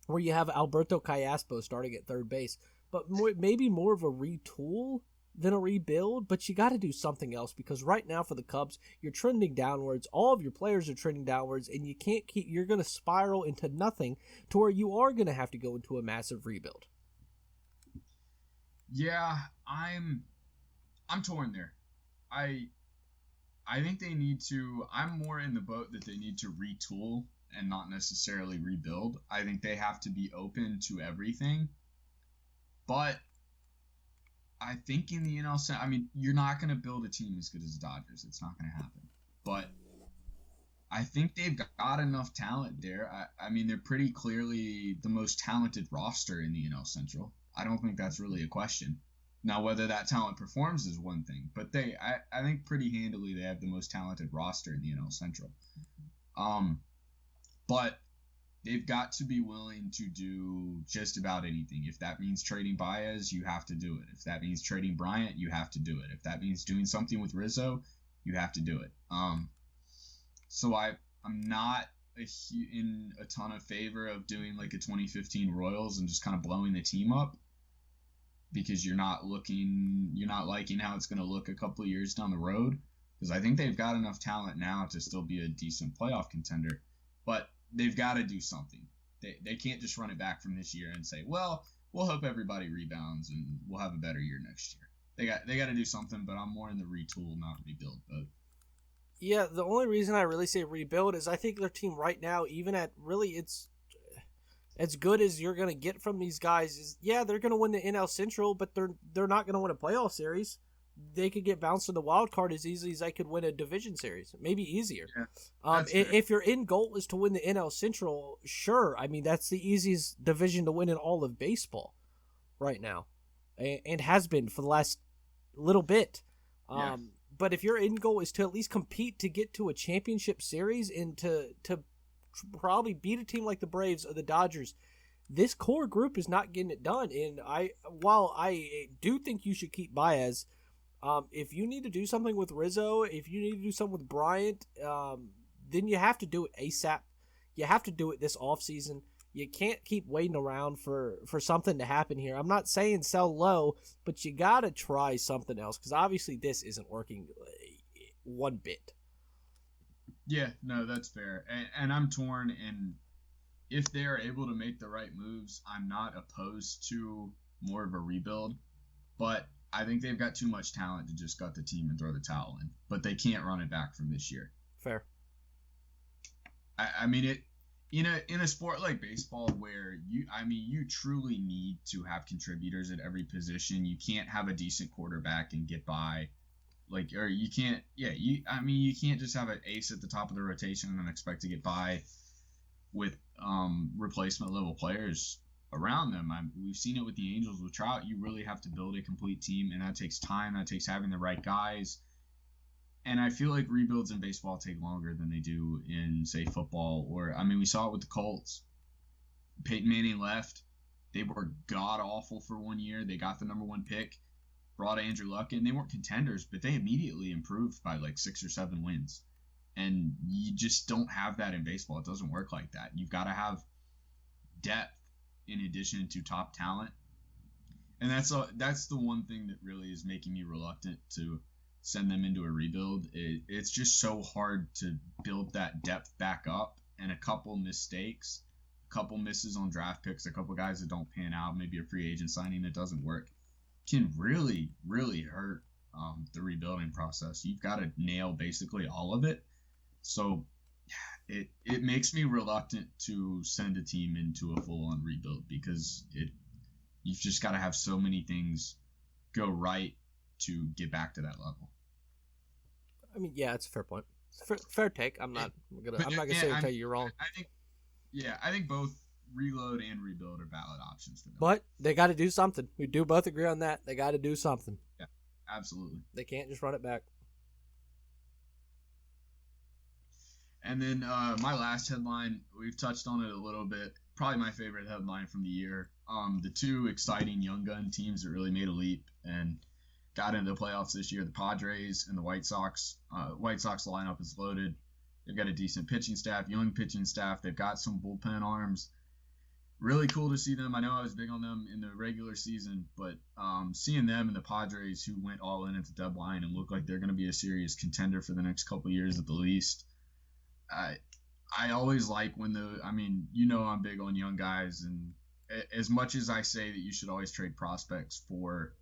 [SPEAKER 1] where you have Alberto Callaspo starting at third base, but maybe more of a retool than a rebuild. But you got to do something else, because right now for the Cubs, you're trending downwards. All of your players are trending downwards, and you're going to spiral into nothing to where you are going to have to go into a massive rebuild.
[SPEAKER 2] Yeah, I'm torn there. I think they need to. I'm more in the boat that they need to retool and not necessarily rebuild. I think they have to be open to everything. But I think in the NL Central, you're not going to build a team as good as the Dodgers. It's not going to happen. But I think they've got enough talent there. They're pretty clearly the most talented roster in the NL Central. I don't think that's really a question. Now, whether that talent performs is one thing, but I think pretty handily they have the most talented roster in the NL Central. But they've got to be willing to do just about anything. If that means trading Baez, you have to do it. If that means trading Bryant, you have to do it. If that means doing something with Rizzo, you have to do it. So I'm not in a ton of favor of doing like a 2015 Royals and just kind of blowing the team up, because you're not liking how it's going to look a couple of years down the road. Because I think they've got enough talent now to still be a decent playoff contender. But they've got to do something. They can't just run it back from this year and say, well, we'll hope everybody rebounds and we'll have a better year next year. They got to do something, but I'm more in the retool, not rebuild mode.
[SPEAKER 1] Yeah, the only reason I really say rebuild is I think their team right now, even at really it's as good as you're going to get from these guys, is yeah, they're going to win the NL Central, but they're not going to win a playoff series. They could get bounced in the wild card as easily as they could win a division series, maybe easier.
[SPEAKER 2] Yeah,
[SPEAKER 1] if your end goal is to win the NL Central, sure. I mean, that's the easiest division to win in all of baseball right now, and has been for the last little bit.
[SPEAKER 2] Yeah.
[SPEAKER 1] But if your end goal is to at least compete to get to a championship series and to probably beat a team like the Braves or the Dodgers, this core group is not getting it done. And while I do think you should keep Baez, if you need to do something with Rizzo, if you need to do something with Bryant, then you have to do it ASAP. You have to do it this offseason. You can't keep waiting around for something to happen here. I'm not saying sell low, but you got to try something else because obviously this isn't working one bit.
[SPEAKER 2] Yeah, no, that's fair. And I'm torn, and if they are able to make the right moves, I'm not opposed to more of a rebuild. But I think they've got too much talent to just gut the team and throw the towel in. But they can't run it back from this year.
[SPEAKER 1] Fair.
[SPEAKER 2] I mean, in a sport like baseball where you truly need to have contributors at every position. You can't have a decent quarterback and get by. Or you can't, you can't just have an ace at the top of the rotation and expect to get by with replacement level players around them. We've seen it with the Angels with Trout. You really have to build a complete team, and that takes time. That takes having the right guys. And I feel like rebuilds in baseball take longer than they do in, say, football. We saw it with the Colts. Peyton Manning left. They were god-awful for 1 year. They got the number 1 pick. Brought Andrew Luck in. They weren't contenders, but they immediately improved by 6 or 7 wins. And you just don't have that in baseball. It doesn't work like that. You've got to have depth in addition to top talent. And that's the one thing that really is making me reluctant to send them into a rebuild. It's just so hard to build that depth back up, and a couple mistakes, a couple misses on draft picks, a couple guys that don't pan out, maybe a free agent signing that doesn't work, can really, really hurt the rebuilding process. You've got to nail basically all of it. So it makes me reluctant to send a team into a full-on rebuild because you've just got to have so many things go right to get back to that level.
[SPEAKER 1] I mean, yeah, it's a fair point. Fair take. I'm not gonna say tell you you're wrong.
[SPEAKER 2] I think both reload and rebuild are valid options for them.
[SPEAKER 1] But they got to do something. We do both agree on that. They got to do something.
[SPEAKER 2] Yeah, absolutely.
[SPEAKER 1] They can't just run it back.
[SPEAKER 2] And then my last headline, we've touched on it a little bit. Probably my favorite headline from the year. The 2 exciting young gun teams that really made a leap and got into the playoffs this year, the Padres and the White Sox. White Sox lineup is loaded. They've got a decent pitching staff, young pitching staff. They've got some bullpen arms. Really cool to see them. I know I was big on them in the regular season, but seeing them and the Padres, who went all in at the deadline and look like they're going to be a serious contender for the next couple of years at the least. I always like when I'm big on young guys, and as much as I say that you should always trade prospects for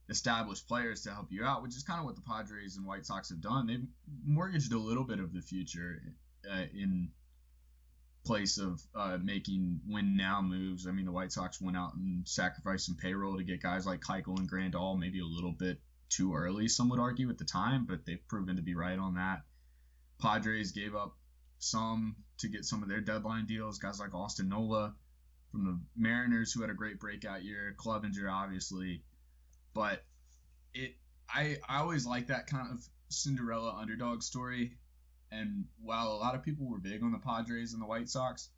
[SPEAKER 2] established players to help you out, which is kind of what the Padres and White Sox have done. They've mortgaged a little bit of the future in place of making win-now moves. I mean, the White Sox went out and sacrificed some payroll to get guys like Keuchel and Grandal, maybe a little bit too early, some would argue, at the time, but they've proven to be right on that. Padres gave up some to get some of their deadline deals, guys like Austin Nola from the Mariners, who had a great breakout year, Clevenger, obviously. But I always like that kind of Cinderella underdog story. And while a lot of people were big on the Padres and the White Sox,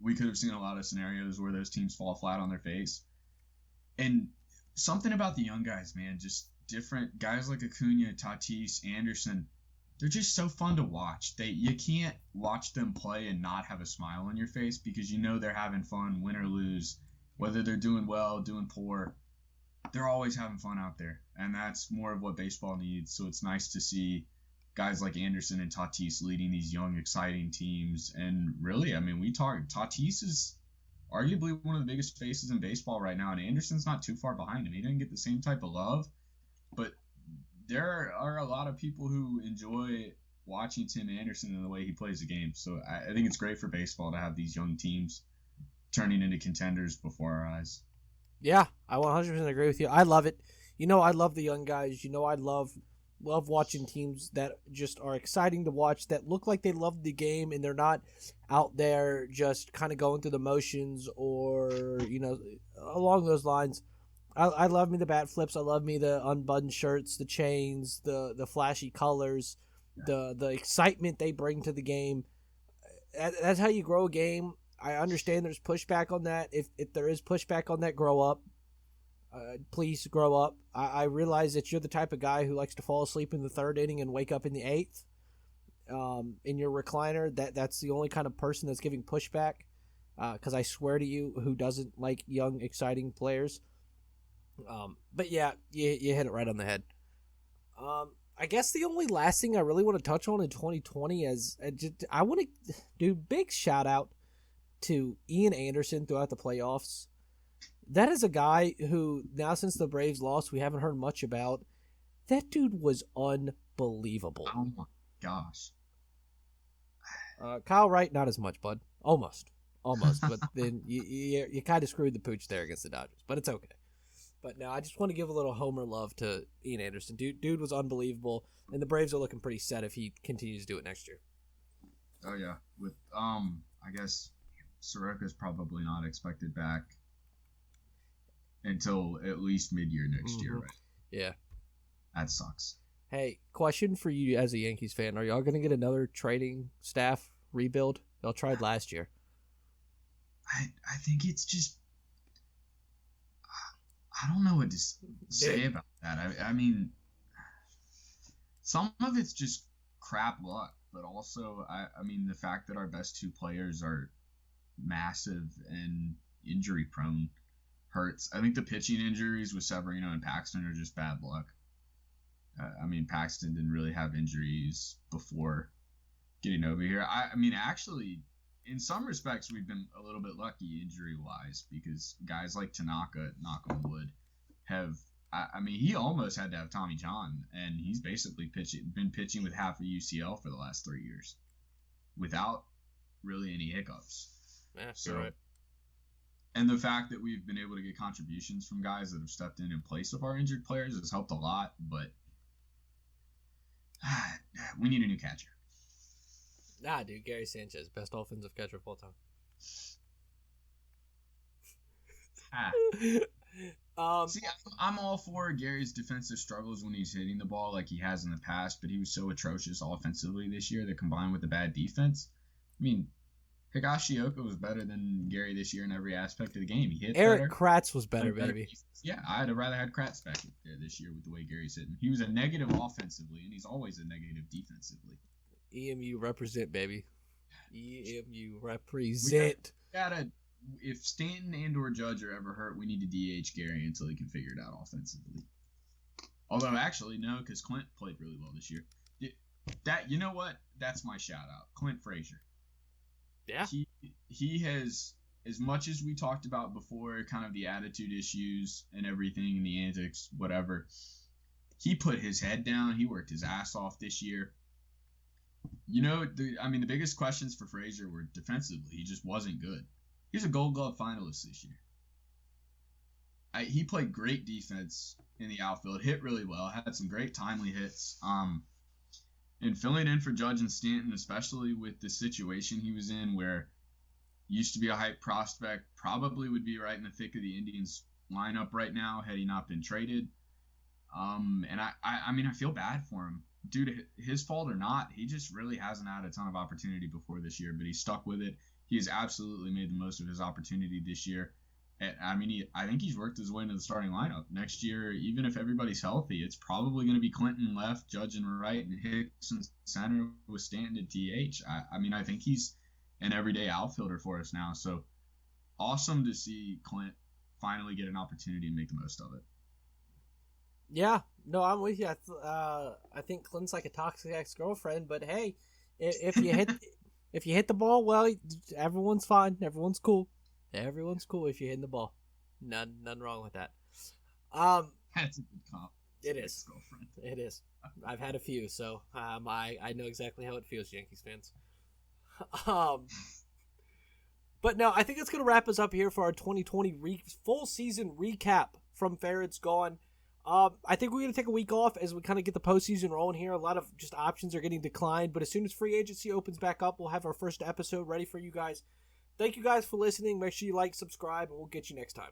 [SPEAKER 2] we could have seen a lot of scenarios where those teams fall flat on their face. And something about the young guys, man, just different guys like Acuna, Tatis, Anderson, they're just so fun to watch. You can't watch them play and not have a smile on your face because you know they're having fun, win or lose, whether they're doing well, doing poor. They're always having fun out there, and that's more of what baseball needs. So it's nice to see guys like Anderson and Tatis leading these young, exciting teams. And really, I mean, Tatis is arguably one of the biggest faces in baseball right now, and Anderson's not too far behind him. He didn't get the same type of love, but there are a lot of people who enjoy watching Tim Anderson and the way he plays the game. So I think it's great for baseball to have these young teams turning into contenders before our eyes.
[SPEAKER 1] Yeah, I 100% agree with you. I love it. I love the young guys. I love watching teams that just are exciting to watch, that look like they love the game and they're not out there just kind of going through the motions or, along those lines. I love me the bat flips. I love me the unbuttoned shirts, the chains, the flashy colors, the excitement they bring to the game. That's how you grow a game. I understand there's pushback on that. If there is pushback on that, grow up. Please grow up. I realize that you're the type of guy who likes to fall asleep in the third inning and wake up in the eighth. In your recliner, that's the only kind of person that's giving pushback. Because I swear to you, who doesn't like young, exciting players? But yeah, you hit it right on the head. I guess the only last thing I really want to touch on in 2020 I want to do big shout out to Ian Anderson throughout the playoffs. That is a guy who, now since the Braves lost, we haven't heard much about. That dude was unbelievable.
[SPEAKER 2] Oh my gosh.
[SPEAKER 1] Kyle Wright, not as much, bud. Almost. But then you kind of screwed the pooch there against the Dodgers. But it's okay. But no, I just want to give a little homer love to Ian Anderson. Dude was unbelievable. And the Braves are looking pretty set if he continues to do it next year.
[SPEAKER 2] Oh, yeah. With, I guess Soroka's probably not expected back until at least mid-year next year, right?
[SPEAKER 1] Yeah.
[SPEAKER 2] That sucks.
[SPEAKER 1] Hey, question for you as a Yankees fan. Are y'all going to get another trading staff rebuild? Y'all tried last year.
[SPEAKER 2] I think it's just... I don't know what to say about that. I mean, some of it's just crap luck, but also, I mean, the fact that our best two players are massive and injury-prone hurts. I think the pitching injuries with Severino and Paxton are just bad luck. I mean, Paxton didn't really have injuries before getting over here. I mean, actually, in some respects, we've been a little bit lucky injury-wise because guys like Tanaka, knock on wood, I mean, he almost had to have Tommy John, and he's basically been pitching with half a UCL for the last 3 years without really any hiccups.
[SPEAKER 1] Yeah, you're right.
[SPEAKER 2] And the fact that we've been able to get contributions from guys that have stepped in place of our injured players has helped a lot, but we need a new catcher.
[SPEAKER 1] Nah, dude, Gary Sanchez, best offensive catcher of all time.
[SPEAKER 2] See, I'm all for Gary's defensive struggles when he's hitting the ball like he has in the past, but he was so atrocious offensively this year that combined with the bad defense, I mean, Higashioka was better than Gary this year in every aspect of the game. He hit
[SPEAKER 1] Eric
[SPEAKER 2] better.
[SPEAKER 1] Kratz was better, baby.
[SPEAKER 2] Yeah, I'd have rather had Kratz back there this year with the way Gary's hitting. He was a negative offensively, and he's always a negative defensively.
[SPEAKER 1] EMU represent, baby. EMU represent.
[SPEAKER 2] If Stanton and or Judge are ever hurt, we need to DH Gary until he can figure it out offensively. Although, actually, no, because Clint played really well this year. You know what? That's my shout-out. Clint Frazier.
[SPEAKER 1] Yeah.
[SPEAKER 2] He has, as much as we talked about before, kind of the attitude issues and everything and the antics, whatever, he put his head down. He worked his ass off this year. The biggest questions for Frazier were defensively. He just wasn't good. He's a Gold Glove finalist this year. He played great defense in the outfield, hit really well, had some great timely hits. And filling in for Judge and Stanton, especially with the situation he was in where used to be a hype prospect, probably would be right in the thick of the Indians lineup right now had he not been traded. And I feel bad for him. Due to his fault or not, he just really hasn't had a ton of opportunity before this year, but he stuck with it. He has absolutely made the most of his opportunity this year. I think he's worked his way into the starting lineup. Next year, even if everybody's healthy, it's probably going to be Clinton left, Judge and right, and Hicks in center with Stanton at DH. I think he's an everyday outfielder for us now. So awesome to see Clint finally get an opportunity and make the most of it.
[SPEAKER 1] Yeah, No, I'm with you. I think Clint's like a toxic ex-girlfriend, but hey, if you hit if you hit the ball well, everyone's fine. Everyone's cool. Everyone's cool if you're hitting the ball. None wrong with that.
[SPEAKER 2] That's a good comp.
[SPEAKER 1] It is.
[SPEAKER 2] Girlfriend.
[SPEAKER 1] It is. I've had a few, so I know exactly how it feels, Yankees fans. But no, I think that's going to wrap us up here for our 2020 full season recap from Farrod's Gone. I think we're going to take a week off as we kind of get the postseason rolling here. A lot of just options are getting declined, but as soon as free agency opens back up, we'll have our first episode ready for you guys. Thank you guys for listening. Make sure you like, subscribe, and we'll get you next time.